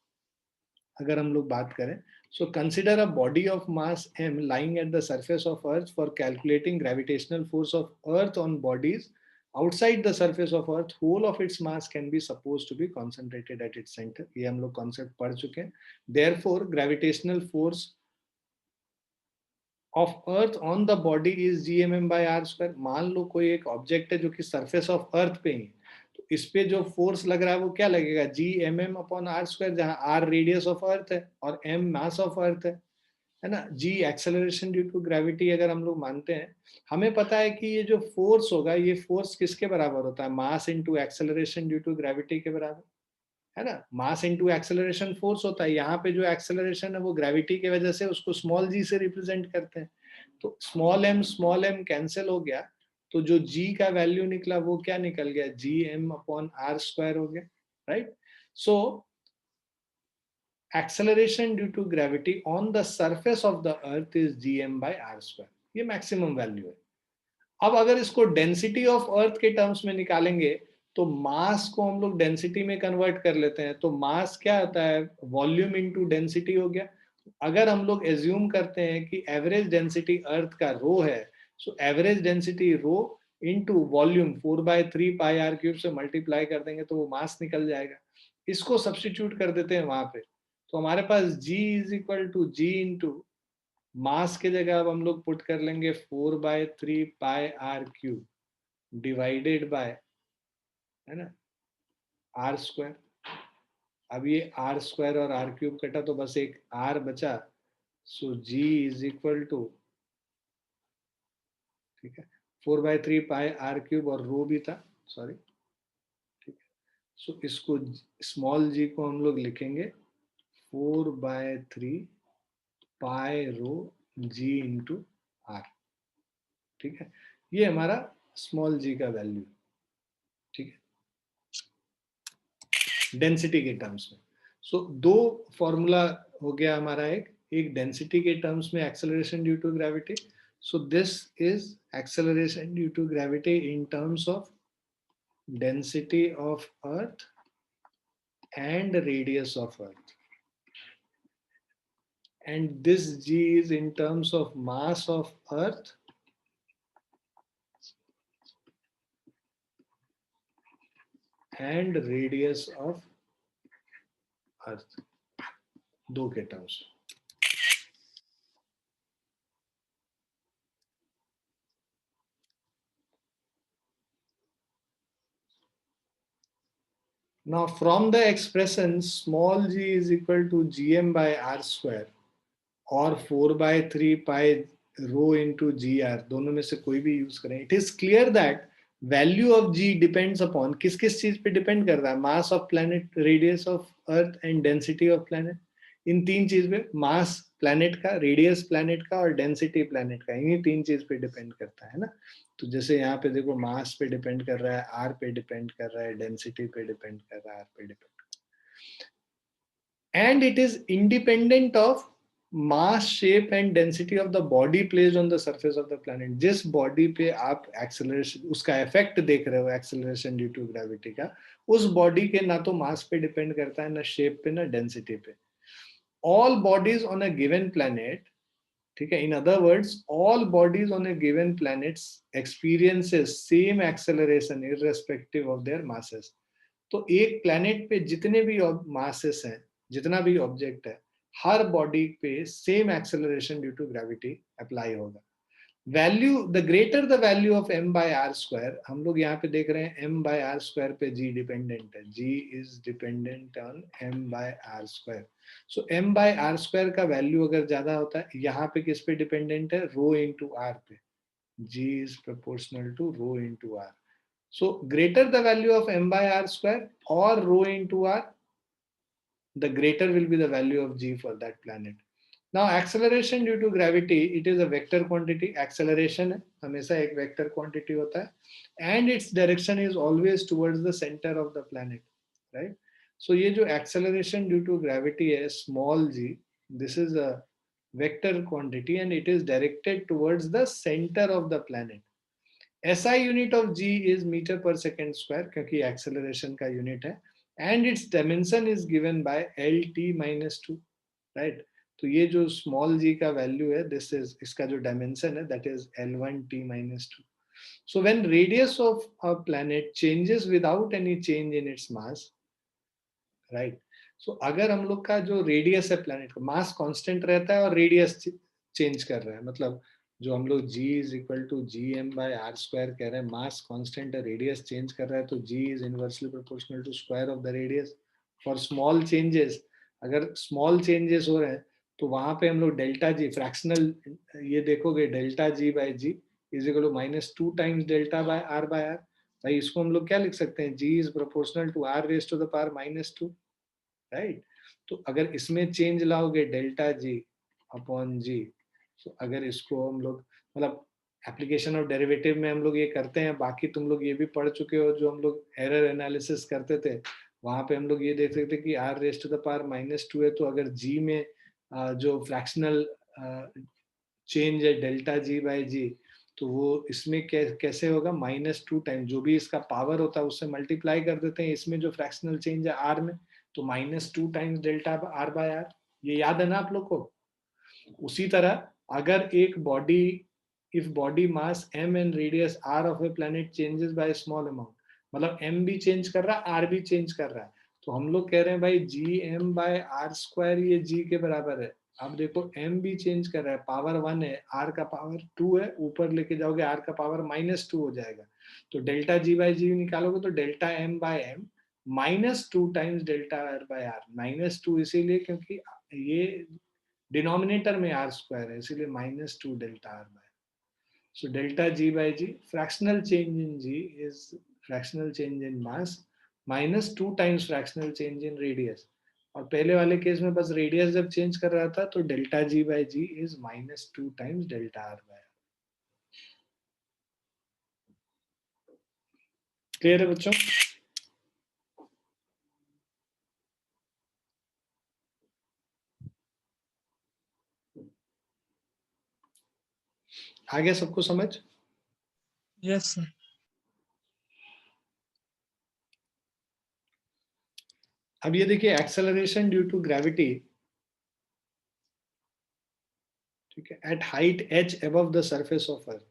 अगर हम लोग बात करें, so consider a body of mass m lying at the surface of earth. For calculating gravitational force of earth on bodies outside the surface of earth, whole of its mass can be supposed to be concentrated at its center. ये हम लोग concept पढ़ चुके हैं. Therefore gravitational force of earth on the body is gmm/r². मान लो कोई एक object है जो कि सरफेस ऑफ अर्थ पे ही, तो इस पे जो फोर्स लग रहा है वो क्या लगेगा, Gmm/r², जहां r रेडियस ऑफ अर्थ है और m मास ऑफ अर्थ है ना. g acceleration due to gravity अगर हम लोग मानते हैं, हमें पता है कि ये जो फोर्स होगा, ये फोर्स किसके बराबर होता है, mass into acceleration due to gravity के बराबर. है ना, मास इनटू एक्सेलरेशन फोर्स होता है। यहाँ पे जो एक्सेलरेशन है वो ग्रेविटी की वजह से उसको स्मॉल जी से रिप्रेजेंट करते हैं। तो स्मॉल एम कैंसिल हो गया, तो जो जी का वैल्यू निकला वो क्या निकल गया, G M upon are square हो गया, right. So acceleration due to gravity on the surface of the earth is gm by r square, ये मैक्सिमम वैल्यू है। अब अगर इसको डेंसिटी ऑफ अर्थ के टर्म्स में निकालेंगे तो मास को हम लोग डेंसिटी में कन्वर्ट कर लेते हैं, तो मास क्या होता है, वॉल्यूम इनटू डेंसिटी हो गया। अगर हम लोग एज्यूम करते हैं कि एवरेज डेंसिटी अर्थ का रो है, so average density rho into volume 4/3 pi are cube से मल्टीप्लाई कर देंगे तो वो मास निकल जाएगा। इसको सब्स्टिट्यूट कर देते हैं वहां पे, तो हमारे पास G is equal to G into mass के जगह अब हम लोग पुट कर लेंगे 4/3 pi are cube divided by, है ना, आर स्क्वायर। अब ये आर स्क्वायर और आर क्यूब कटा तो बस एक आर बचा, so G is equal to, ठीक है, 4/3 पाई आर क्यूब और रो भी था, सॉरी, ठीक है। सो इसको स्मॉल जी को हम लोग लिखेंगे 4/3 पाई रो जी इंटू आर, ठीक है। ये हमारा स्मॉल जी का वैल्यू, ठीक है, डेंसिटी के टर्म्स में। सो दो फॉर्मूला हो गया हमारा, एक डेंसिटी के टर्म्स में acceleration due to gravity. So this is acceleration due to gravity in terms of density of earth and radius of earth, and this g is in terms of mass of earth and radius of earth, दो के terms. Now from the expression small g is equal to gm by r square और 4/3 पाई rho into ji are, दोनों में से कोई भी use करें, it is clear that value of G depends upon किस किस चीज पे डिपेंड कर रहा है, mass of planet, radius of earth and density of planet. इन तीन चीज पे, मास प्लैनेट का, रेडियस प्लैनेट का और डेंसिटी प्लैनेट का, इन्हीं तीन चीज पे डिपेंड करता है ना। तो जैसे यहाँ पे देखो मास पे डिपेंड कर रहा है, आर पे डिपेंड कर रहा है, डेंसिटी पे डिपेंड कर रहा है, आर पे depend, and it is independent of mass, shape and density of the body placed on the surface of the planet। जिस बॉडी पे आप एक्सेलरेशन, उसका इफेक्ट देख रहे हो एक्सेलरेशन ड्यू टू ग्रेविटी का, उस बॉडी के ना तो मास पे डिपेंड करता है, ना शेप पे, ना डेंसिटी पे। All bodies on a given planet, ठीक है, in other words all bodies on a given planet experiences same acceleration irrespective of their masses. तो एक प्लैनेट पे जितने भी मासेस हैं, जितना भी ऑब्जेक्ट है, हर बॉडी पे same acceleration due to gravity apply होगा। Value, the greater the value of m by are square, हम लोग यहाँ पे देख रहे हैं m बाय आर स्क्वायर पे g डिपेंडेंट है, g is dependent on m by are square. सो m बाय आर स्क्वायर का वैल्यू अगर ज्यादा होता है, यहाँ पे किस पे डिपेंडेंट है, रो इंटू आर पे, g is proportional to rho into R. So greater the value of m by r square or rho into r, the greater will be the value of g for that planet. Now acceleration due to gravity, it is a vector quantity, acceleration है, हमेशा एक vector quantity होता है, and its direction is always towards the center of the planet, right? So ये जो acceleration due to gravity है, small g, this is a vector quantity and it is directed towards the center of the planet। SI unit of G is metre per second square, क्योंकि acceleration का unit है, and it's dimension is given by LT-2, right. तो ये जो small जी का value है, this is, इसका जो डायमेंशन है, that is L1T-2। So when radius of a planet changes without any change in its mass, right. सो अगर हम लोग का जो रेडियस है प्लैनेट का, मास कांस्टेंट रहता है और रेडियस चेंज कर रहा है, मतलब जो हम लोग g is equal to G M by R square कह रहे हैं, मास कांस्टेंट है, रेडियस चेंज कर रहा है, तो g is inversely proportional to square of the radius. For small changes, अगर स्मॉल चेंजेस हो रहे हैं तो वहां पे हम लोग डेल्टा जी फ्रैक्शनल, ये देखोगे delta G by G is equal to -2 times delta by R. भाई इसको हम लोग क्या लिख सकते हैं, g is proportional to r raise to the power -2, right. तो अगर इसमें चेंज लाओगे डेल्टा जी अपॉन जी, तो अगर इसको हम लोग मतलब एप्लीकेशन ऑफ डेरिवेटिव में हम लोग ये करते हैं, बाकी तुम लोग ये भी पढ़ चुके हो जो हम लोग एरर एनालिसिस करते थे, वहां पे हम लोग ये देखते थे कि r raised to the power -2 है, तो अगर g में जो फ्रैक्शनल चेंज है डेल्टा जी बाई जी, तो वो इसमें कैसे होगा, -2 टाइम जो भी इसका पावर होता है उससे मल्टीप्लाई कर देते हैं इसमें जो फ्रैक्शनल चेंज है आर में, तो -2 times delta R by R. ये याद है ना आप लोग को। उसी तरह अगर एक body, if body mass m and radius r of a planet changes by small amount, मतलब m भी चेंज कर रहा है r भी चेंज कर रहा है, तो हम लोग कह रहे हैं भाई G M by are square ये g के बराबर है। अब देखो m भी चेंज कर रहा है, पावर 1 है, r का पावर 2 है, ऊपर लेके जाओगे r का पावर -2 हो जाएगा, तो डेल्टा g बाय जी निकालोगे तो delta m by M -2 times delta r by R. -2 इसीलिए क्योंकि ये डिनोमिनेटर में आर स्क्वायर है, इसीलिए -2 delta R by. So delta G by G, fractional change in G is fractional change in mass -2 times fractional change in radius. और पहले वाले case में बस रेडियस जब चेंज कर रहा था तो delta G by G is -2 times delta R by. Clear है बच्चों। आ गया सबको समझ। Yes, sir. अब ये देखिए एक्सेलरेशन ड्यू टू ग्रेविटी, ठीक है, at height h above the surface of earth.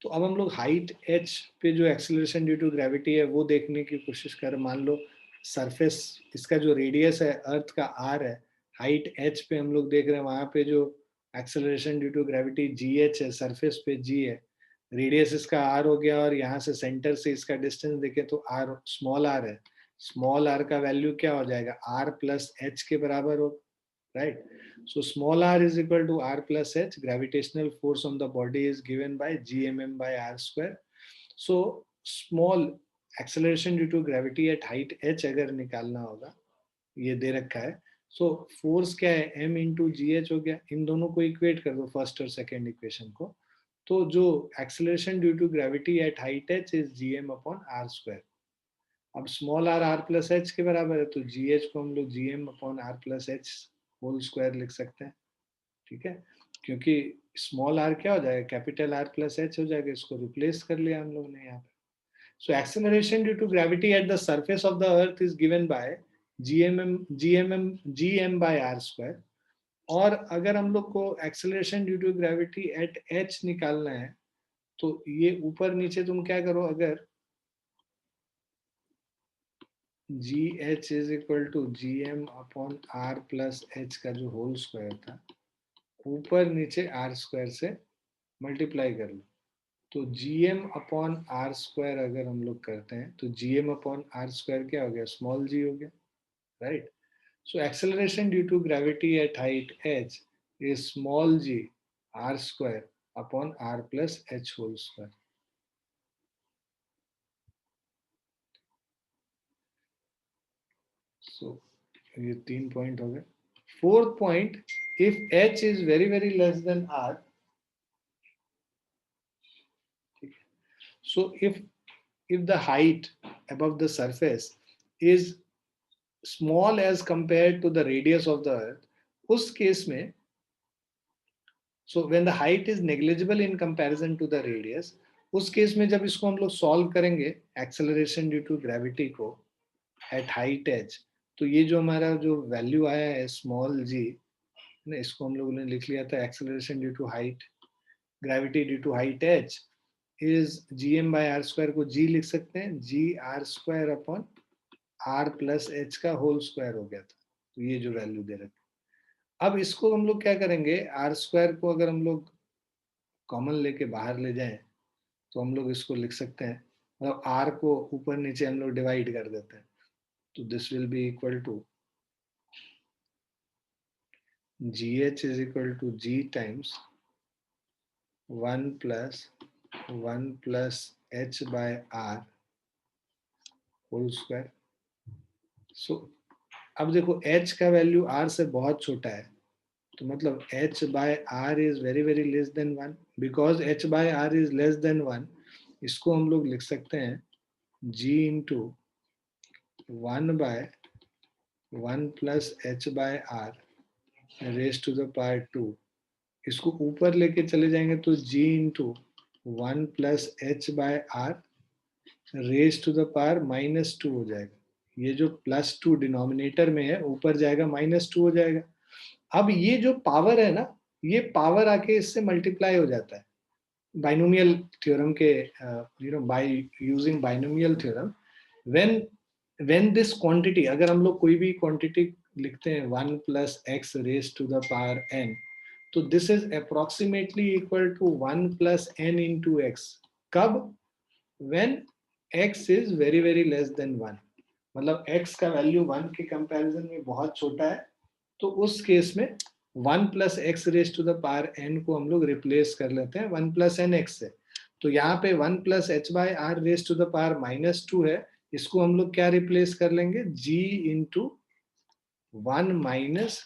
तो अब हम लोग हाइट h पे जो एक्सेलरेशन ड्यू टू ग्रेविटी है वो देखने की कोशिश कर। मान लो सरफेस, इसका जो रेडियस है अर्थ का r है, हाइट h पे हम लोग देख रहे हैं, वहां पे जो acceleration due to gravity gh है, सरफेस पे g है, रेडियस इसका r हो गया, और यहाँ से सेंटर से इसका डिस्टेंस देखें तो r स्मॉल r है, स्मॉल r का वैल्यू क्या हो जाएगा, r प्लस h के बराबर हो, right? So small r is equal to r plus h. Gravitational force on the body is given by gmm by r square. So small acceleration due to gravity at height h अगर निकालना होगा, ये दे रखा है, so force क्या है, m into जी H हो गया। इन दोनों को इक्वेट कर दो, फर्स्ट और सेकेंड इक्वेशन को, तो जो acceleration due to gravity at height H is G M upon are square. अब small R R plus H के बराबर है, तो जी एच को हम लोग G M upon R plus H whole square लिख सकते हैं, ठीक है, क्योंकि स्मॉल आर क्या हो जाएगा, कैपिटल आर प्लस एच हो जाएगा, इसको रिप्लेस कर लिया हम लोग ने यहाँ पे। So acceleration due to gravity at the surface of the earth is given by G M by are square. और अगर हम लोग को acceleration due to gravity at H निकालना है, तो ये ऊपर नीचे तुम क्या करो, अगर G H is equal to G M upon R plus H का जो होल स्क्वायर था, ऊपर नीचे आर स्क्वायर से मल्टीप्लाई कर लो, तो G M upon are square अगर हम लोग करते हैं तो G M upon are square क्या हो गया, स्मॉल जी हो गया, right. So acceleration due to gravity at height H is small G R square upon R plus H whole square. So ये 3 पॉइंट हो गए। Fourth point, if H is very very less than R, so if the height above the surface is small as compared to the radius of the earth, उस case में, so when the height is negligible in comparison to the radius, उस case में जब इसको हम लोग solve करेंगे acceleration due to gravity को एट हाइट एच, तो ये जो हमारा जो वैल्यू आया है स्मॉल जी, ना, इसको हम लोगों ने लिख लिया था acceleration due to height, gravity due to height H is G M by R square को जी लिख सकते हैं, G R square upon R plus H का होल स्क्वायर हो गया था, तो ये जो वैल्यू दे रखी। अब इसको हम लोग क्या करेंगे, आर स्क्वायर को अगर हम लोग कॉमन लेके बाहर ले जाएं, तो हम लोग इसको लिख सकते हैं, मतलब आर को ऊपर नीचे हम लोग डिवाइड कर देते हैं, तो this will be equal to G H is equal to G times 1 plus H by R whole square. So अब देखो h का वैल्यू r से बहुत छोटा है, तो मतलब h by r is very very less than 1. Because h by r is less than 1, इसको हम लोग लिख सकते हैं g into 1/1 plus h by r raise to the power 2. इसको ऊपर लेके चले जाएंगे तो g into 1 plus h by r raise to the power -2 हो जाएगा. ये जो +2 डिनोमिनेटर में है ऊपर जाएगा -2 हो जाएगा. अब ये जो पावर है ना, ये पावर आके इससे मल्टीप्लाई हो जाता है बाइनोमियल थ्योरम के, by using binomial theorem. When when this quantity, अगर हम लोग कोई भी क्वांटिटी लिखते हैं 1 plus X raise to the power n, तो this is approximately equal to 1 plus n into X. कब? When x is very very less than 1, मतलब x का वैल्यू 1 के कंपैरिजन में बहुत छोटा है, तो उस केस में 1 plus X raise to the power n को हम लोग रिप्लेस कर लेते हैं 1 प्लस एन एक्स से. तो यहाँ पे 1 plus H by R raise to the power -2 है, इसको हम लोग क्या रिप्लेस कर लेंगे, g into 1 minus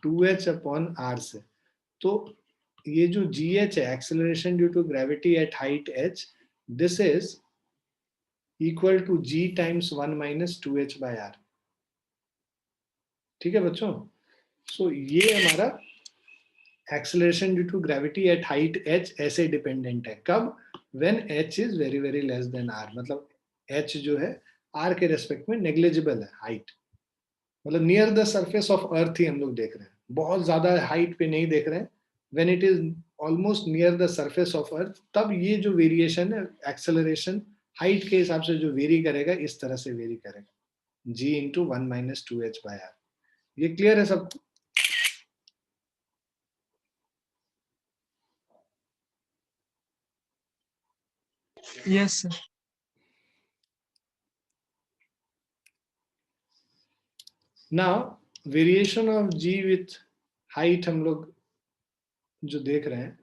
2h upon R से. तो ये जो जी एच है, acceleration due to gravity at height h, this is equal to g times 1 minus 2h by are. ठीक है बच्चों? सो ये हमारा acceleration due to gravity at height h ऐसे डिपेंडेंट है. कब? When h is very very less than r, मतलब h जो है r के रेस्पेक्ट में नेग्लिजिबल है हाइट, मतलब near the surface of earth ही हम लोग देख रहे हैं, बहुत ज्यादा हाइट पे नहीं देख रहे हैं. When it is almost near the surface of अर्थ, तब ये जो वेरिएशन है एक्सेलरेशन हाइट के हिसाब से जो वेरी करेगा, इस तरह से वेरी करेगा, g into 1 minus 2h by R. ये क्लियर है सब? Yes, sir. Now variation of g with height हम लोग जो देख रहे हैं,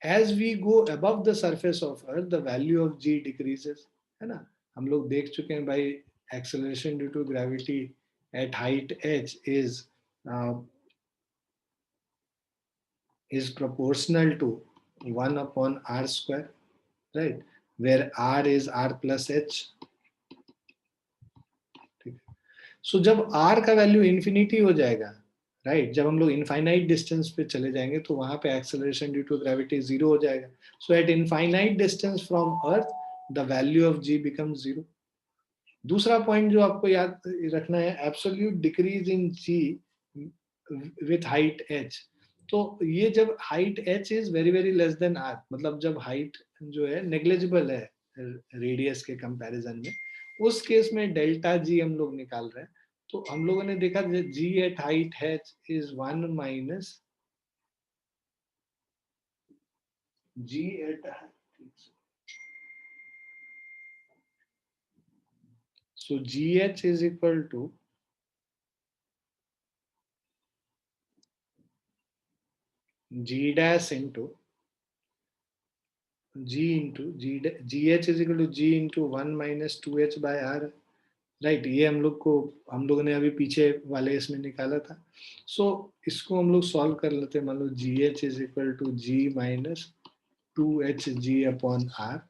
as we go above the surface of earth the value of g decreases, है ना. हम लोग देख चुके हैं भाई, acceleration due to gravity at height h is proportional to 1 upon r square, right, where r is r plus h. सो जब r का वैल्यू इंफिनिटी हो जाएगा, राइट, जब हम लोग इनफाइनाइट डिस्टेंस पे चले जाएंगे तो वहां पे एक्सेलरेशन ड्यू टू ग्रेविटी 0 हो जाएगा. So at infinite distance from earth the value of g becomes 0. दूसरा पॉइंट जो आपको याद रखना है, absolute decrease in g with height h. तो ये जब height h is very very less than r, मतलब जब हाइट जो है नेग्लिजिबल है रेडियस के कंपैरिजन में, उस केस में डेल्टा g हम लोग निकाल रहे हैं. तो हम लोगों ने देखा g at height h is 1 minus g at, so gh is equal to g dash into g into gh is equal to g into 1 minus 2h by r, right. ये हम लोगों ने अभी पीछे वाले इसमें निकाला था. सो इसको हम लोग सॉल्व कर लेते हैं. मान लो G H is equal to G minus 2h g upon R,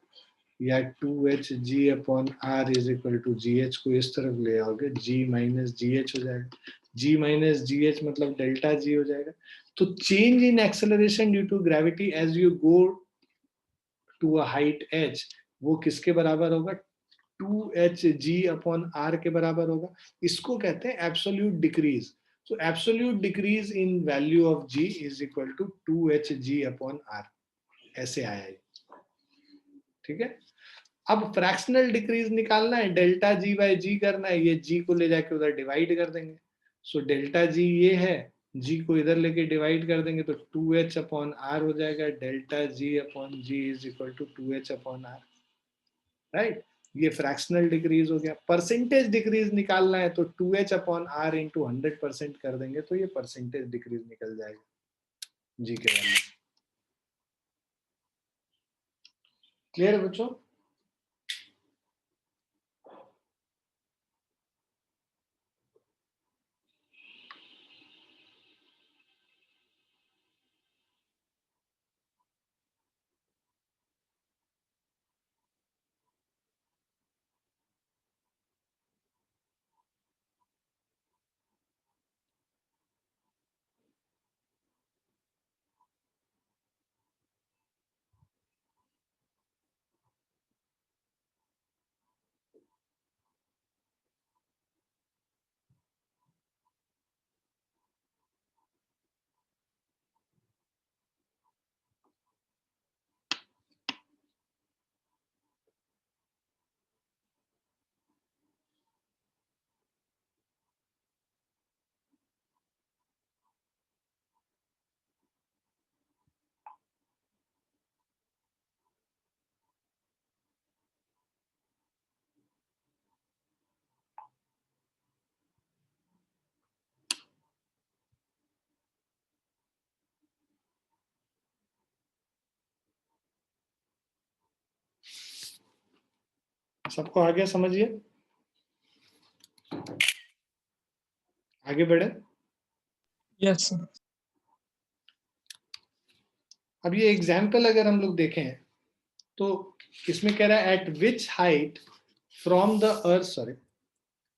या 2h g अपॉन आर is equal to G H को इस तरफ ले आओगे, g माइनस जी एच हो जाएगा. g माइनस जी एच मतलब डेल्टा g हो जाएगा. तो change in acceleration due to gravity as you go to a height h, वो किसके बराबर होगा, 2h g अपॉन r के बराबर होगा. इसको कहते हैं absolute decrease. So absolute decrease in value of g is equal to 2h g upon r. ऐसे आया है. ठीक है. अब फ्रैक्शनल डिक्रीज निकालना है, डेल्टा g बाय g करना है. ये g को ले जाके उधर डिवाइड कर देंगे. सो डेल्टा g ये है, g को इधर लेके डिवाइड कर देंगे तो 2h अपॉन r हो जाएगा. Delta g upon g is equal to 2h upon r, right. ये फ्रैक्शनल डिक्रीज हो गया. परसेंटेज डिक्रीज निकालना है तो 2h अपॉन आर इंटू 100% कर देंगे तो ये परसेंटेज डिक्रीज निकल जाएगा जी के वैल्यू. क्लियर है बच्चों? सबको आ गया, समझिए, आगे बढ़े। Yes, sir. अब ये एग्जाम्पल अगर हम लोग देखें तो इसमें कह रहा है eight which height from the earth, sorry,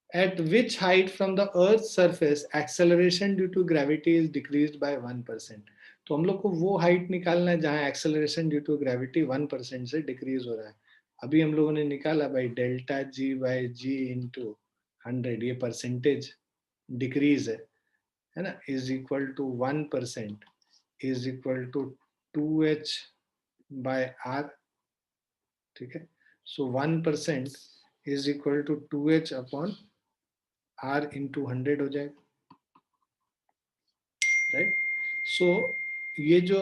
at which height from the earth's surface acceleration due to gravity is decreased by 1%। तो हम लोग को वो हाइट निकालना है जहां एक्सेलरेशन ड्यू टू ग्रेविटी 1% से डिक्रीज हो रहा है। अभी हम लोगों ने निकाला भाई delta G by G into 100, ये परसेंटेज डिक्रीज है ना, is equal to 1% is equal to 2h by are. ठीक है, so 1% is equal to 2h upon R into 100 हो जाएगा, राइट। सो ये जो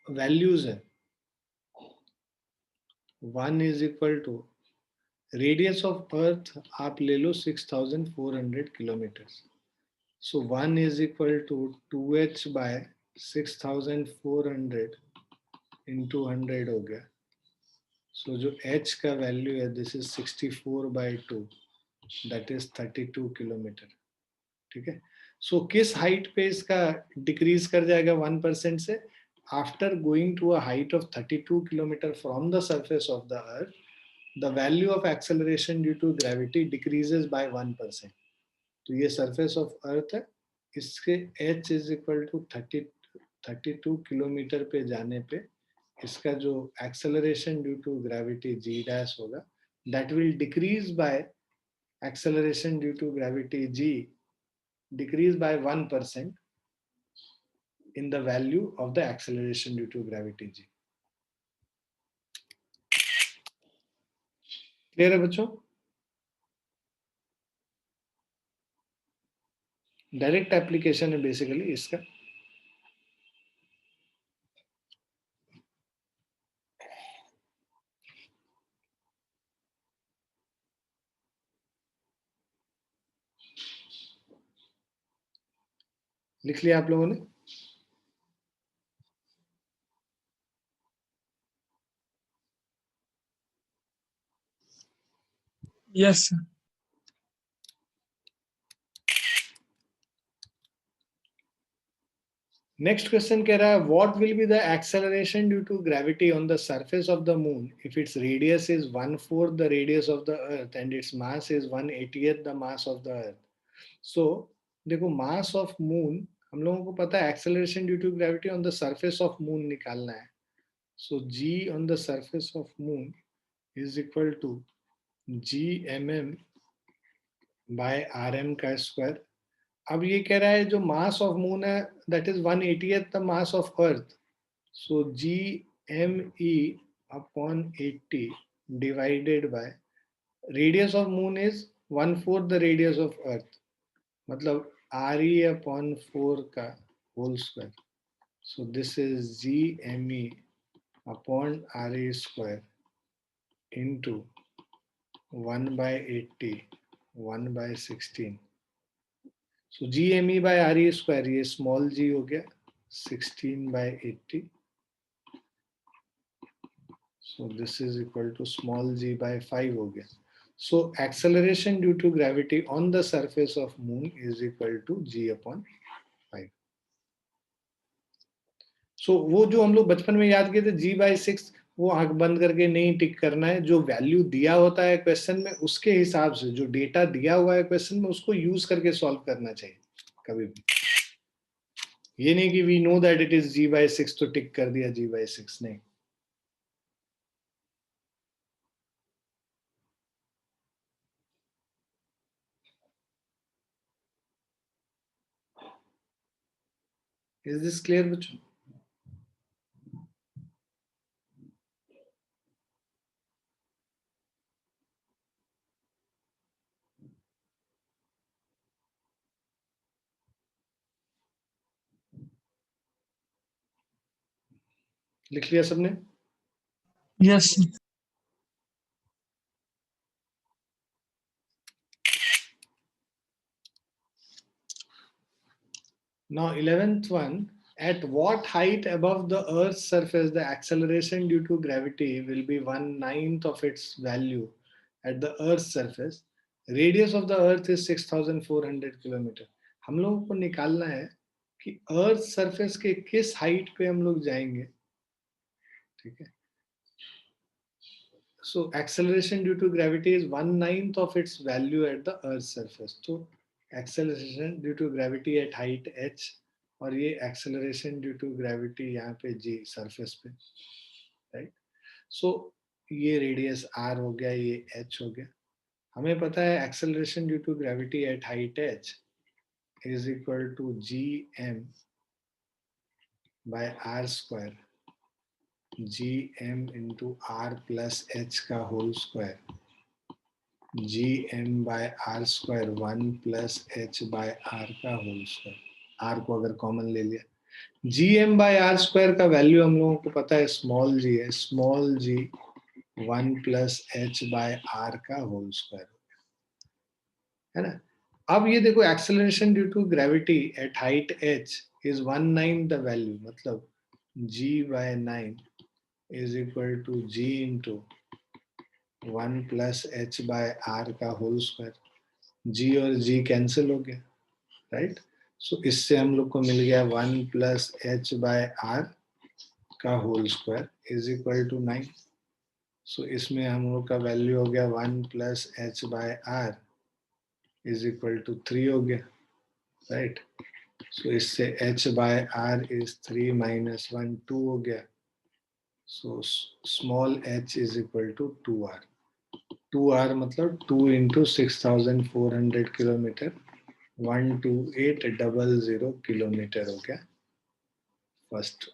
वैल्यूज है, 1 is equal to radius of earth आप ले लो 6400 kilometre, so 1 is equal to 2h by 6400 into 100 हो गया। सो जो h का वैल्यू है this is 64/2, that is 32 kilometre. ठीक है, सो किस हाइट पे इसका डिक्रीज कर जाएगा 1% से? After going to a height of 32 kilometre from the surface of the earth, the value of acceleration due to gravity decreases by 1%। तो ये सरफेस ऑफ अर्थ है, इसके h is equal to 32 kilometre पे जाने पे इसका जो acceleration due to gravity g dash होगा, that will decrease by acceleration due to gravity g decrease by 1% in the value of the acceleration due to gravity g। Clear है बच्चों? Direct application है basically इसका। लिख लिया आप लोगों ने? Yes, sir. नेक्स्ट क्वेश्चन कह रहा है what will be the acceleration due to gravity on the surface of the moon if its radius is 1/4 the radius of the earth and its mass is 1/80th the mass of the earth. So देखो, mass of moon हम लोगों को पता है, acceleration due to gravity on the surface of moon निकालना है। So g on the surface of moon is equal to gmm bye rm का square. अब ये कह रहा है जो मास ऑफ मून है that is 1/80th the mass of earth, so gme upon 80 divided by radius of moon is 1/4 the radius of earth, मतलब re upon 4 का whole square. So this is gme upon re square into 1/80 1/16। So gme by re square, ये small g हो गया 16/80, so this is equal to small g by 5 हो गया। So acceleration due to gravity on the surface of moon is equal to g upon 5। सो वो जो हम लोग बचपन में याद किए थे g/6, वो आंख बंद करके नहीं टिक करना है, जो वैल्यू दिया होता है क्वेश्चन में उसके हिसाब से, जो डेटा दिया हुआ है क्वेश्चन में उसको यूज करके सॉल्व करना चाहिए कभी भी। ये नहीं कि we know that it is g/6 तो टिक कर दिया g/6, नहीं। इज दिस क्लियर बच्चों? लिख लिया सबने? Yes, sir. Now 11th one, at what height above the earth's surface the acceleration due to gravity will be 1/9 of its value at the Earth's surface. Radius of the Earth is 6,400 kilometre. हम लोगों को निकालना है कि earth surface के किस height पे हम लोग जाएंगे, ठीक है. So acceleration due to gravity is 1/9 of its value at the Earth's surface. तो acceleration due to gravity at height h और ये acceleration due to gravity यहाँ पे g surface पे, right? So ये radius r हो गया, ये h हो गया. हमें पता है acceleration due to gravity at height h is equal to gm by r square, gm into r plus h का whole square, gm by r square 1 plus h by r का whole square. r को अगर common ले लिया, gm by r square का value हम लोगों को पता है स्मॉल g है, small g 1 plus h by r का होल स्क्वायर है ना. अब ये देखो acceleration due to gravity at height h is 1/9 the value, मतलब g by 9 is equal to g into 1 plus h by r का whole square. g और g cancel हो गया, राइट. सो इससे हम लोग को मिल गया 1 plus h by r का whole square is equal to 9. सो इसमें हम लोग का वैल्यू हो गया 1 plus h by r is equal to 3 हो गया, राइट. सो इससे h by r इज 3 minus 1 2 हो गया. So small h is equal to 2r. 2r मतलब 2 into 6,400 किलोमीटर, 12800 किलोमीटर हो गया फर्स्ट.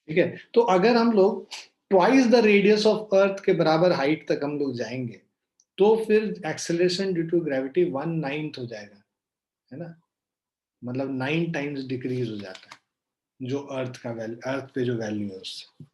ठीक है. तो अगर हम लोग ट्वाइस द रेडियस ऑफ अर्थ के बराबर हाइट तक हम लोग जाएंगे तो फिर एक्सेलरेशन ड्यू टू ग्रेविटी 1/9 हो जाएगा, है ना. मतलब 9 टाइम्स डिक्रीज हो जाता है जो अर्थ का वैल्यू, अर्थ पे जो वैल्यू है उससे.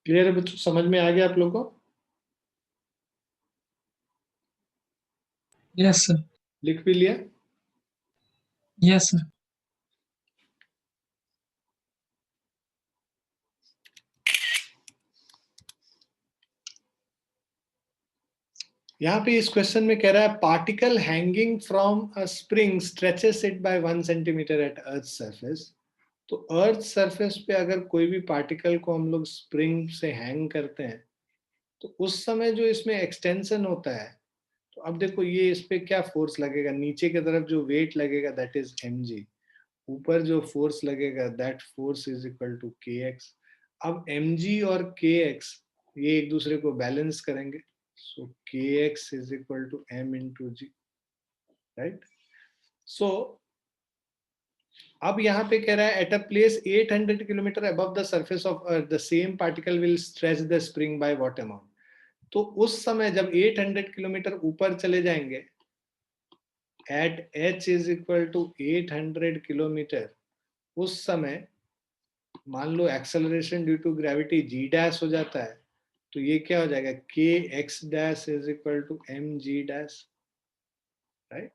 क्लियर है बच्चों, समझ में आ गया आप लोगों को? Yes, sir. लिख भी लिया? Yes, sir. यहाँ पे इस क्वेश्चन में कह रहा है particle hanging from a spring stretches it by 1 centimetre at earth surface. तो अर्थ सरफेस पे अगर कोई भी पार्टिकल को हम लोग स्प्रिंग से हैंग करते हैं तो उस समय जो इसमें एक्सटेंशन होता है, तो अब देखो ये इस पे क्या फोर्स लगेगा, नीचे की तरफ जो वेट लगेगा दैट इज mg, ऊपर जो फोर्स लगेगा that force is equal to kx. अब mg और kx ये एक दूसरे को बैलेंस करेंगे, so kx is equal to m into G, right. So अब यहाँ पे कह रहा है at a place 800 kilometre above the surface of earth the same particle will stretch the spring by what amount. तो उस समय जब 800 किलोमीटर ऊपर चले जाएंगे at h is equal to 800 kilometre, उस समय मान लो acceleration due to gravity g dash हो जाता है, तो ये क्या हो जाएगा kx dash is equal to mg dash, right.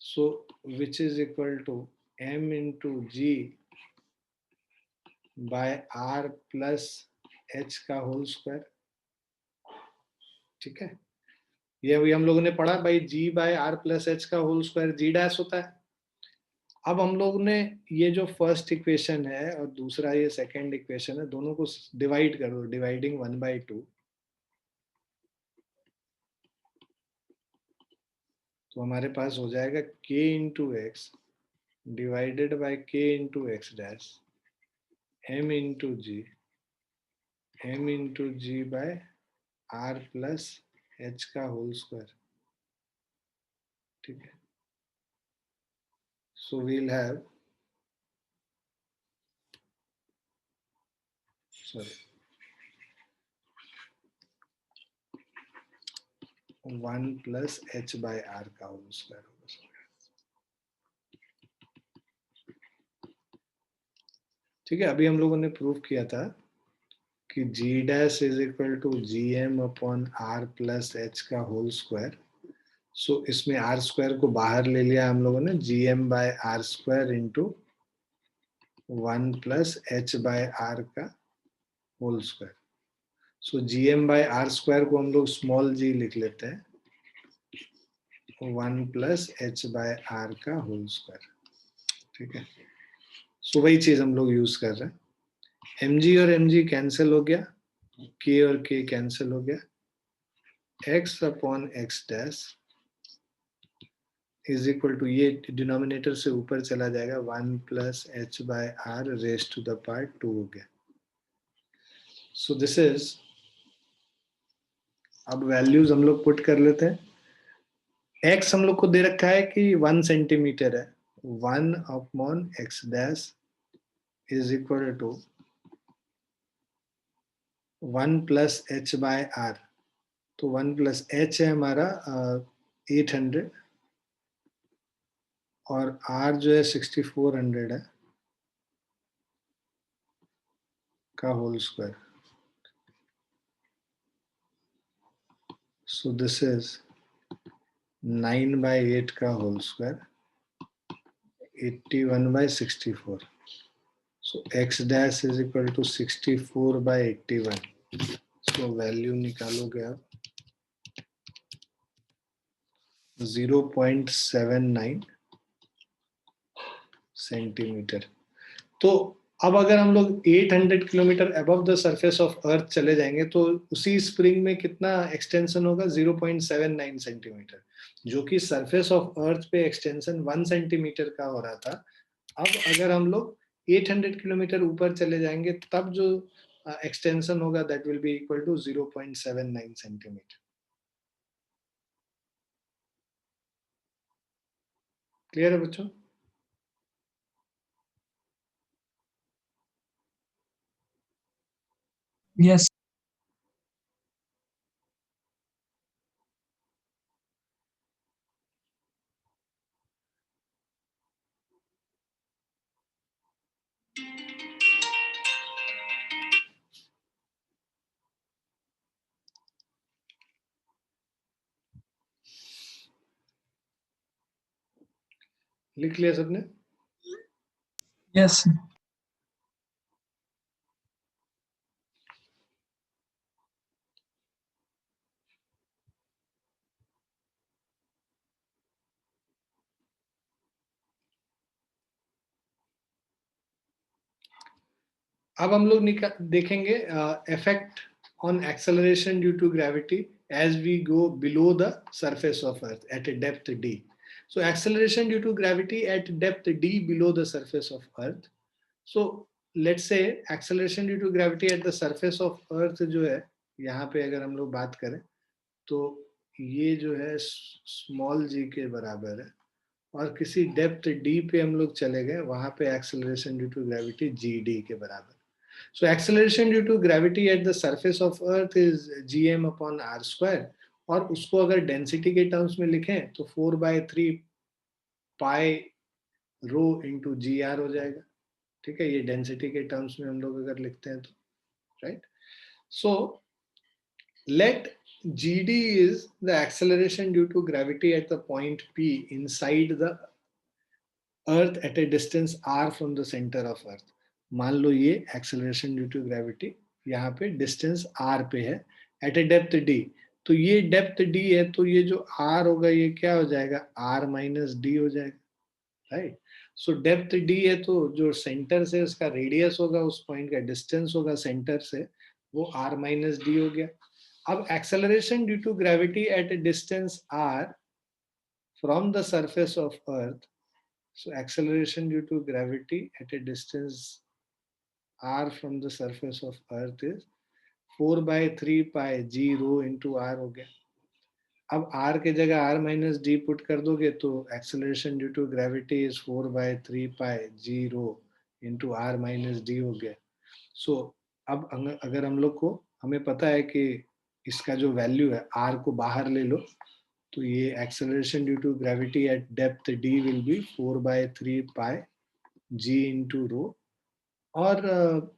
So which is equal to m into g by r plus h का होल स्क्वायर. ठीक है, ये अभी हम लोगों ने पढ़ा भाई, g by R plus H का होल स्क्वायर जी डैश होता है. अब हम लोग ने ये जो फर्स्ट इक्वेशन है और दूसरा ये सेकंड इक्वेशन है, दोनों को डिवाइड करो, डिवाइडिंग 1/2, तो हमारे पास हो जाएगा k into X divided by k into X dash m into G by R plus H का होल स्क्वायर. ठीक है, so we'll have, sorry, 1 plus H by R का होल स्क्वायर होगा. ठीक है, अभी हम लोगों ने प्रूव किया था कि g dash is equal to G M upon R plus H का होल स्क्वायर. सो इसमें आर स्क्वायर को बाहर ले लिया हम लोगों ने, G M by are square into 1 plus H by R का whole square. So G M by are square को हम लोग स्मॉल जी लिख लेते हैं, 1 प्लस एच बाय आर का होल स्क्वायर. ठीक है, सो वही चीज हम लोग यूज कर रहे हैं. mg और mg कैंसिल हो गया, k और k कैंसिल हो गया, x upon X dash is equal to, ये डिनोमिनेटर से ऊपर चला जाएगा, 1 plus H by R raise to the power 2 हो गया. सो दिस इज, अब वैल्यूज हम लोग पुट कर लेते हैं. x हम लोग को दे रखा है कि 1 सेंटीमीटर है, 1 upon X dash is equal to 1 plus H by R. तो 1 प्लस एच है हमारा 800 और r जो है 6400 है का whole square. So this is 9/8 का whole square, 81/64. So x dash is equal to 64/81. So value निकालोगे आप 0.79 सेंटीमीटर. तो अब अगर हम लोग 800 kilometre above the surface of अर्थ चले जाएंगे तो उसी स्प्रिंग में कितना एक्सटेंशन होगा, 0.79 सेंटीमीटर, जो कि सरफेस ऑफ अर्थ पे एक्सटेंशन 1 सेंटीमीटर का हो रहा था. अब अगर हम लोग 800 किलोमीटर ऊपर चले जाएंगे तब जो एक्सटेंशन होगा that will be equal to 0.79 centimetre. Clear है बच्चों? Yes. लिख लिया सबने? Yes. अब हम लोग देखेंगे effect on acceleration due to gravity as we go below the surface of earth at a depth d. So acceleration due to gravity at depth d below the surface of earth. So let's say acceleration due to gravity at the surface of earth जो है, यहाँ पे अगर हम लोग बात करें तो ये जो है स्मॉल g के बराबर है, और किसी डेप्थ d पे हम लोग चले गए, वहां पे acceleration due to gravity gd के बराबर. So acceleration due to gravity at the surface of earth is gm upon r square, और उसको अगर डेंसिटी के टर्म्स में लिखें तो 4/3 पाई रो इंटू जी आर हो जाएगा. ठीक है, ये डेंसिटी के टर्म्स में हम लोग अगर लिखते हैं तो, right. So let GD is the acceleration due to gravity at the point P inside the Earth at a distance r from the center of Earth. मान लो ये acceleration due to gravity यहाँ पे distance r पे है at a depth d. तो ये depth d है, तो ये जो r होगा ये क्या हो जाएगा, r minus d हो जाएगा, राइट. सो डेप्थ d है, तो जो सेंटर से उसका रेडियस होगा, उस पॉइंट का डिस्टेंस होगा सेंटर से, वो r minus d हो गया. अब acceleration due to gravity at a distance r from the surface of Earth. So acceleration due to gravity at a distance r from the surface of Earth is 4 by 3 pi g rho into r हो गया. अब r के जगह r minus d put कर दोगे तो acceleration due to gravity is 4 by 3 pi g rho into r minus d हो गया. So अब अगर हम लोग को, हमें पता है कि इसका जो वैल्यू है r को बाहर ले लो, तो ये acceleration due to gravity at depth d will be 4 by 3 pi g into rho, और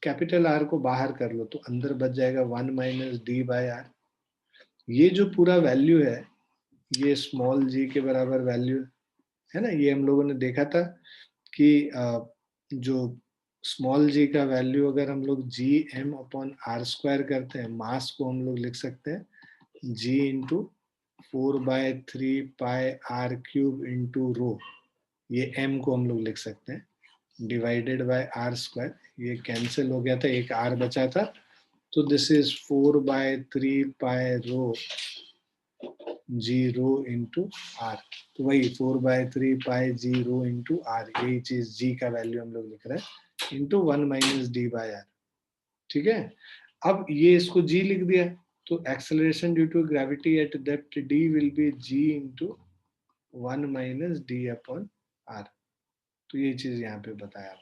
कैपिटल R को बाहर कर लो तो अंदर बच जाएगा 1 माइनस डी बाय आर. ये जो पूरा वैल्यू है ये स्मॉल g के बराबर वैल्यू है ना. ये हम लोगों ने देखा था कि जो स्मॉल g का वैल्यू अगर हम लोग g m upon are square करते हैं, मास को हम लोग लिख सकते हैं g into 4 by 3 pi are cube into rho. ये m को हम लोग लिख सकते हैं डिवाइडेड बाय आर स्क्वायर. ये कैंसिल हो गया था, एक r बचा था, तो this is 4 by 3 pi rho g rho into r. तो वही 4 by 3 pi g rho into r, यही चीज g का वैल्यू हम लोग लिख रहे हैं into 1 minus D by are. ठीक है. अब ये इसको g लिख दिया, तो acceleration due to gravity at depth d will be g into 1 minus d upon r. तो ये चीज यहाँ पे बताया.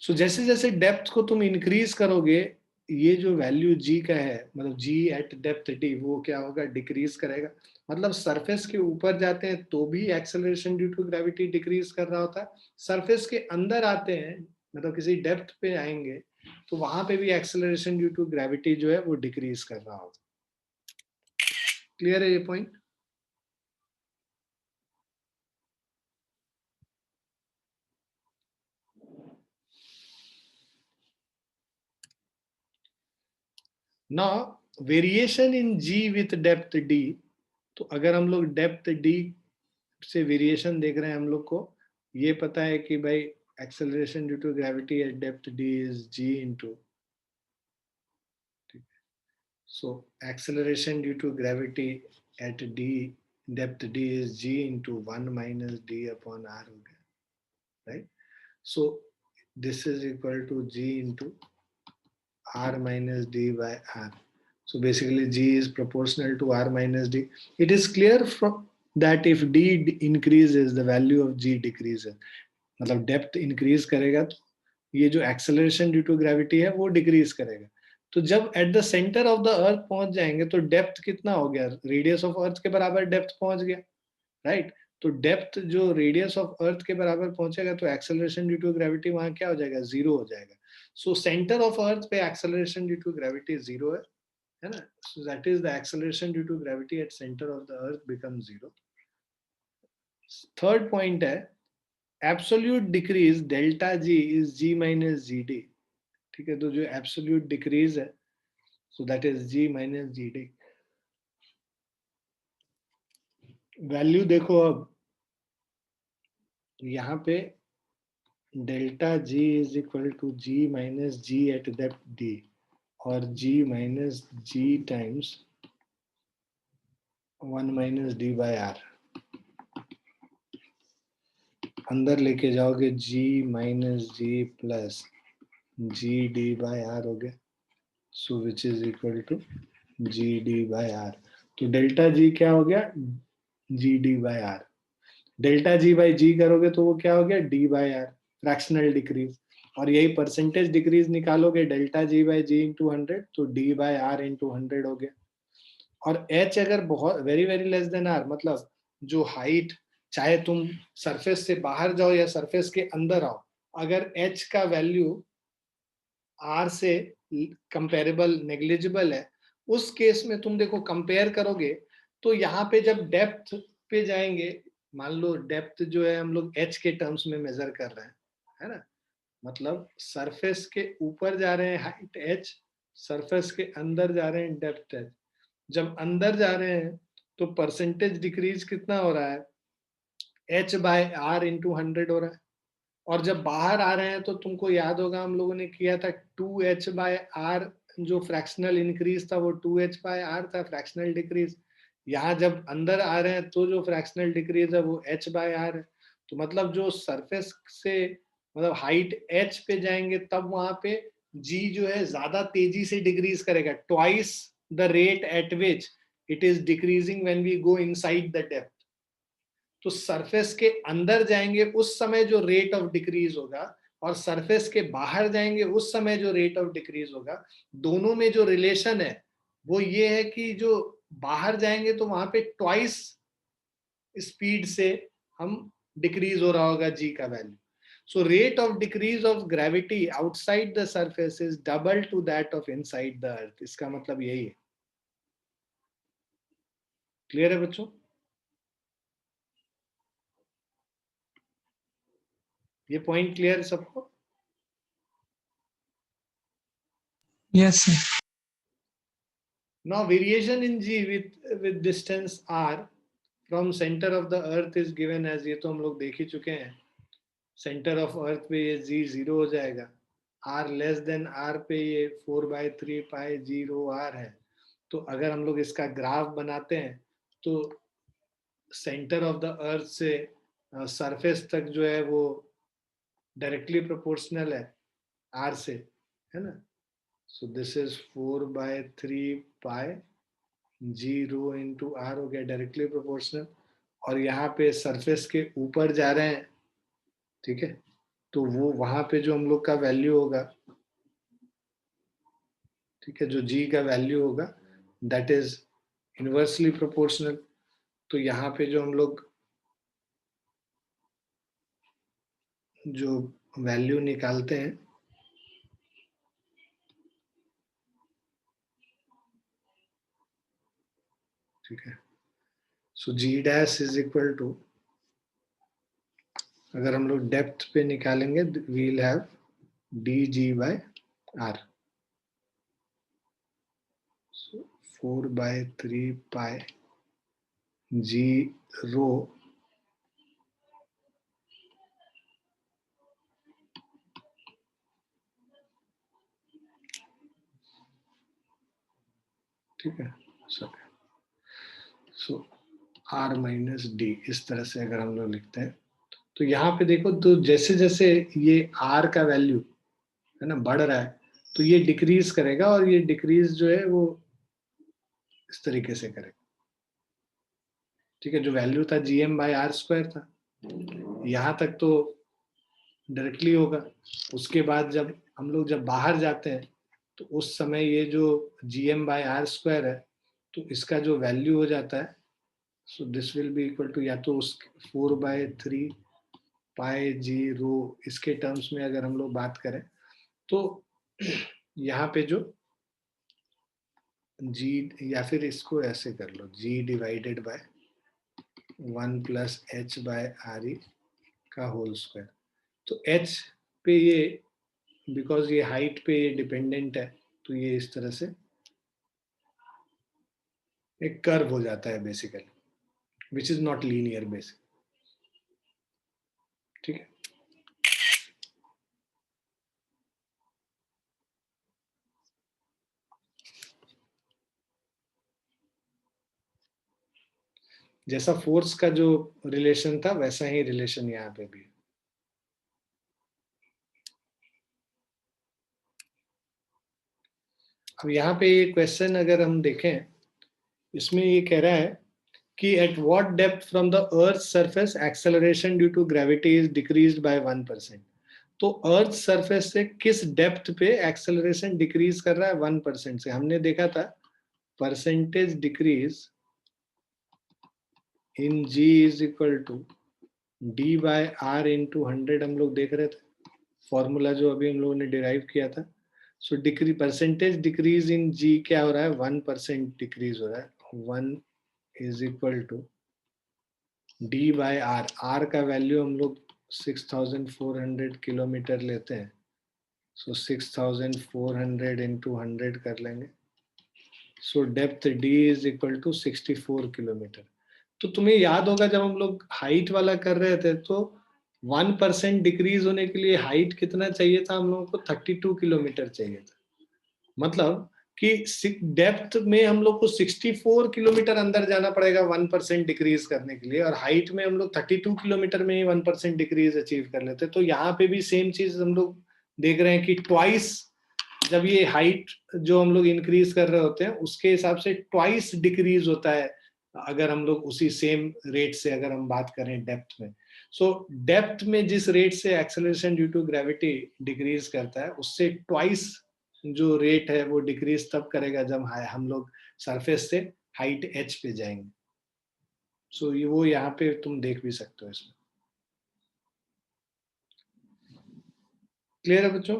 सो जैसे जैसे डेप्थ को तुम इंक्रीज करोगे, ये जो वैल्यू g का है, मतलब g एट डेप्थ d, वो क्या होगा, डिक्रीज करेगा. मतलब सरफेस के ऊपर जाते हैं तो भी acceleration due to gravity decrease कर रहा होता है. सरफेस के अंदर आते हैं, मतलब किसी डेप्थ पे आएंगे, तो वहां पे भी एक्सेलरेशन ड्यू टू ग्रेविटी जो है वो डिक्रीज कर रहा होगा. क्लियर है ये point? Now variation in g with depth d. तो अगर हम लोग डेप्थ d से वेरिएशन देख रहे हैं, हम लोग को ये पता है कि भाई acceleration due to gravity at depth d is g into, so acceleration due to gravity at d depth d is g into 1 minus d upon r हो गया, right. So this is equal to g into r minus d by r. So basically g is proportional to r minus d. It is clear from that if d increases, the value of g decreases. मतलब depth increase करेगा तो ये जो acceleration due to gravity है वो decrease करेगा. तो जब at the centre of the अर्थ पहुंच जाएंगे तो डेप्थ कितना हो गया, रेडियस ऑफ अर्थ के बराबर डेप्थ पहुंच गया, राइट. तो डेप्थ जो रेडियस ऑफ अर्थ के बराबर पहुंचेगा तो एक्सेलरेशन ड्यू टू ग्रेविटी वहां क्या हो जाएगा, जीरो हो जाएगा. सो सेंटर ऑफ अर्थ पे acceleration due to gravity zero है ना. So that is the acceleration due to gravity at centre of the earth become zero. Third point है absolute decrease delta G is G minus G D. ठीक है, तो जो absolute decrease है, so that is G minus G D. Value देखो, अब यहाँ पे delta G is equal to G minus G at depth D, और g minus G times 1 minus D by R. अंदर लेके जाओगे g minus G plus G D by R हो गया. So which is equal to G D by R. तो delta G क्या हो गया, G D by R. Delta G by G करोगे तो वो क्या हो गया, D by R, fractional decrease. और यही परसेंटेज डिक्रीज निकालोगे delta G by G into 100, तो डी बाय आर इंटू 100 हो गया. और h अगर बहुत very very less than r, मतलब जो हाइट, चाहे तुम सरफेस से बाहर जाओ या सरफेस के अंदर आओ, अगर h का वैल्यू r से कंपेरेबल नेग्लिजिबल है, उस केस में तुम देखो कंपेयर करोगे तो यहाँ पे जब डेप्थ पे जाएंगे, मान लो डेप्थ जो है हम लोग h के टर्म्स में मेजर कर रहे हैं, है ना, मतलब सरफेस के ऊपर जा रहे हैं हाइट h, सरफेस के अंदर जा रहे हैं डेप्थ h। जब अंदर जा रहे हैं तो परसेंटेज डिक्रीज कितना हो रहा है, h/r/100 हो रहा है। और जब बाहर आ रहे हैं तो तुमको याद होगा हम लोगों ने किया था 2h/r, जो फ्रैक्शनल इंक्रीज था वो 2h/r था, फ्रैक्शनल डिक्रीज। यहाँ जब अंदर आ रहे हैं तो जो फ्रैक्शनल डिक्रीज है वो h/r है। तो मतलब जो सरफेस से मतलब हाइट h पे जाएंगे तब वहां पे g जो है ज्यादा तेजी से डिक्रीज करेगा, twice the rate at which it is decreasing when we go inside the depth. तो सरफेस के अंदर जाएंगे उस समय जो रेट ऑफ डिक्रीज होगा और सरफेस के बाहर जाएंगे उस समय जो रेट ऑफ डिक्रीज होगा, दोनों में जो रिलेशन है वो ये है कि जो बाहर जाएंगे तो वहां पे ट्वाइस स्पीड से हम डिक्रीज हो रहा होगा जी का value. So rate of decrease of gravity outside the surface is double two that of inside the earth. इसका मतलब यही है। क्लियर है बच्चों? ये पॉइंट क्लियर है सबको? Yes, sir. Now variation in g with distance r from center of the earth is given as, ये तो हम लोग देख ही चुके हैं, सेंटर ऑफ अर्थ पे ये g 0 हो जाएगा, r लेस देन r पे ये 4/3 पाई g रो r है। तो अगर हम लोग इसका ग्राफ बनाते हैं तो सेंटर ऑफ द अर्थ से सरफेस तक जो है वो डायरेक्टली प्रोपोर्शनल है r से, है ना। So this is 4/3 pi g rho into are हो गया, डायरेक्टली प्रोपोर्शनल। और यहाँ पे सरफेस के ऊपर जा रहे हैं, ठीक है, तो वो वहां पे जो हम लोग का वैल्यू होगा, ठीक है, जो जी का वैल्यू होगा दैट इज इनवर्सली प्रोपोर्शनल। तो यहाँ पे जो हम लोग जो वैल्यू निकालते हैं, ठीक है, so g dash is equal to, अगर हम लोग डेप्थ पे निकालेंगे we'll have d g by r, 4/3 pi g rho ठीक है sir. So r minus d, इस तरह से अगर हम लोग लिखते हैं तो यहाँ पे देखो, तो जैसे जैसे ये आर का वैल्यू है ना बढ़ रहा है तो ये डिक्रीज करेगा, और ये डिक्रीज जो है वो इस तरीके से करेगा, ठीक है। जो वैल्यू था gm/r² था, यहाँ तक तो डायरेक्टली होगा। उसके बाद जब हम लोग जब बाहर जाते हैं तो उस समय ये जो gm/r² है तो इसका जो वैल्यू हो जाता है, so this will be equal to, या तो उस 4/3 पाई जी रो, इसके टर्म्स में अगर हम लोग बात करें तो यहाँ पे जो जी, या फिर इसको ऐसे कर लो, जी डिवाइडेड बाय 1+h/re का होल स्क्वायर। तो h पे ये, बिकॉज ये हाइट पे ये डिपेंडेंट है, तो ये इस तरह से एक कर्व हो जाता है basically, which is not linear basic, ठीक है। जैसा फोर्स का जो रिलेशन था वैसा ही रिलेशन यहाँ पे भी है। अब यहाँ पे ये क्वेश्चन अगर हम देखें, इसमें ये कह रहा है कि at what depth from the earth surface acceleration due to gravity is decreased by 1%। तो अर्थ सरफेस से किस डेप्थ पे एक्सेलरेशन डिक्रीज कर रहा है 1% से। हमने देखा था percentage decrease in g is equal to d/r into 100, हम लोग देख रहे थे फॉर्मूला जो अभी हम लोगों ने डिराइव किया था। सो परसेंटेज डिक्रीज इन जी क्या हो रहा है, 1% डिक्रीज हो रहा है. 1 is equal to d by r. R का वैल्यू हम लोग 6400 किलोमीटर लेते हैं. सो 6400 इंटू 100 कर लेंगे. So depth D is equal to 64 kilometre. तो तुम्हें याद होगा जब हम लोग हाइट वाला कर रहे थे तो 1% डिक्रीज होने के लिए हाइट कितना चाहिए था हम लोगों को, 32 किलोमीटर चाहिए था. मतलब कि डेप्थ में हम लोग को 64 किलोमीटर अंदर जाना पड़ेगा 1% डिक्रीज करने के लिए, और हाइट में हम लोग 32 किलोमीटर में ही 1% डिक्रीज अचीव कर लेते. तो यहाँ पे भी सेम चीज हम लोग देख रहे हैं कि ट्वाइस, जब ये हाइट जो हम लोग इंक्रीज कर रहे होते हैं उसके हिसाब से ट्वाइस डिक्रीज होता है अगर हम लोग उसी सेम रेट से अगर हम बात करें डेप्थ में. सो डेप्थ में जिस रेट से acceleration due to gravity decrease करता है उससे ट्वाइस जो रेट है वो डिक्रीज तब करेगा जब हम लोग सरफेस से हाइट एच पे जाएंगे. सो ये वो यहाँ पे तुम देख भी सकते हो इसमें. क्लियर है बच्चों?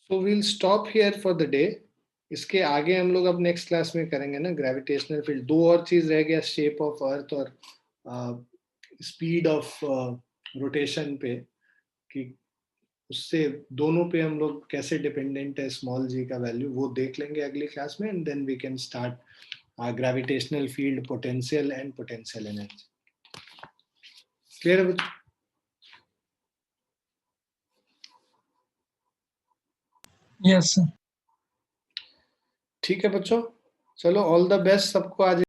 So we'll stop here for the day. इसके आगे हम लोग अब नेक्स्ट क्लास में करेंगे ना ग्रेविटेशनल फील्ड. दो और चीज रह गया, शेप ऑफ अर्थ और स्पीड ऑफ रोटेशन पे, कि उससे दोनों पे हम लोग कैसे डिपेंडेंट है स्मॉल जी का वैल्यू, वो देख लेंगे अगली क्लास में. And then we can start gravitational field potential and potential energy. Clear है? Yes, sir. ठीक है बच्चों, चलो ऑल द बेस्ट सबको आज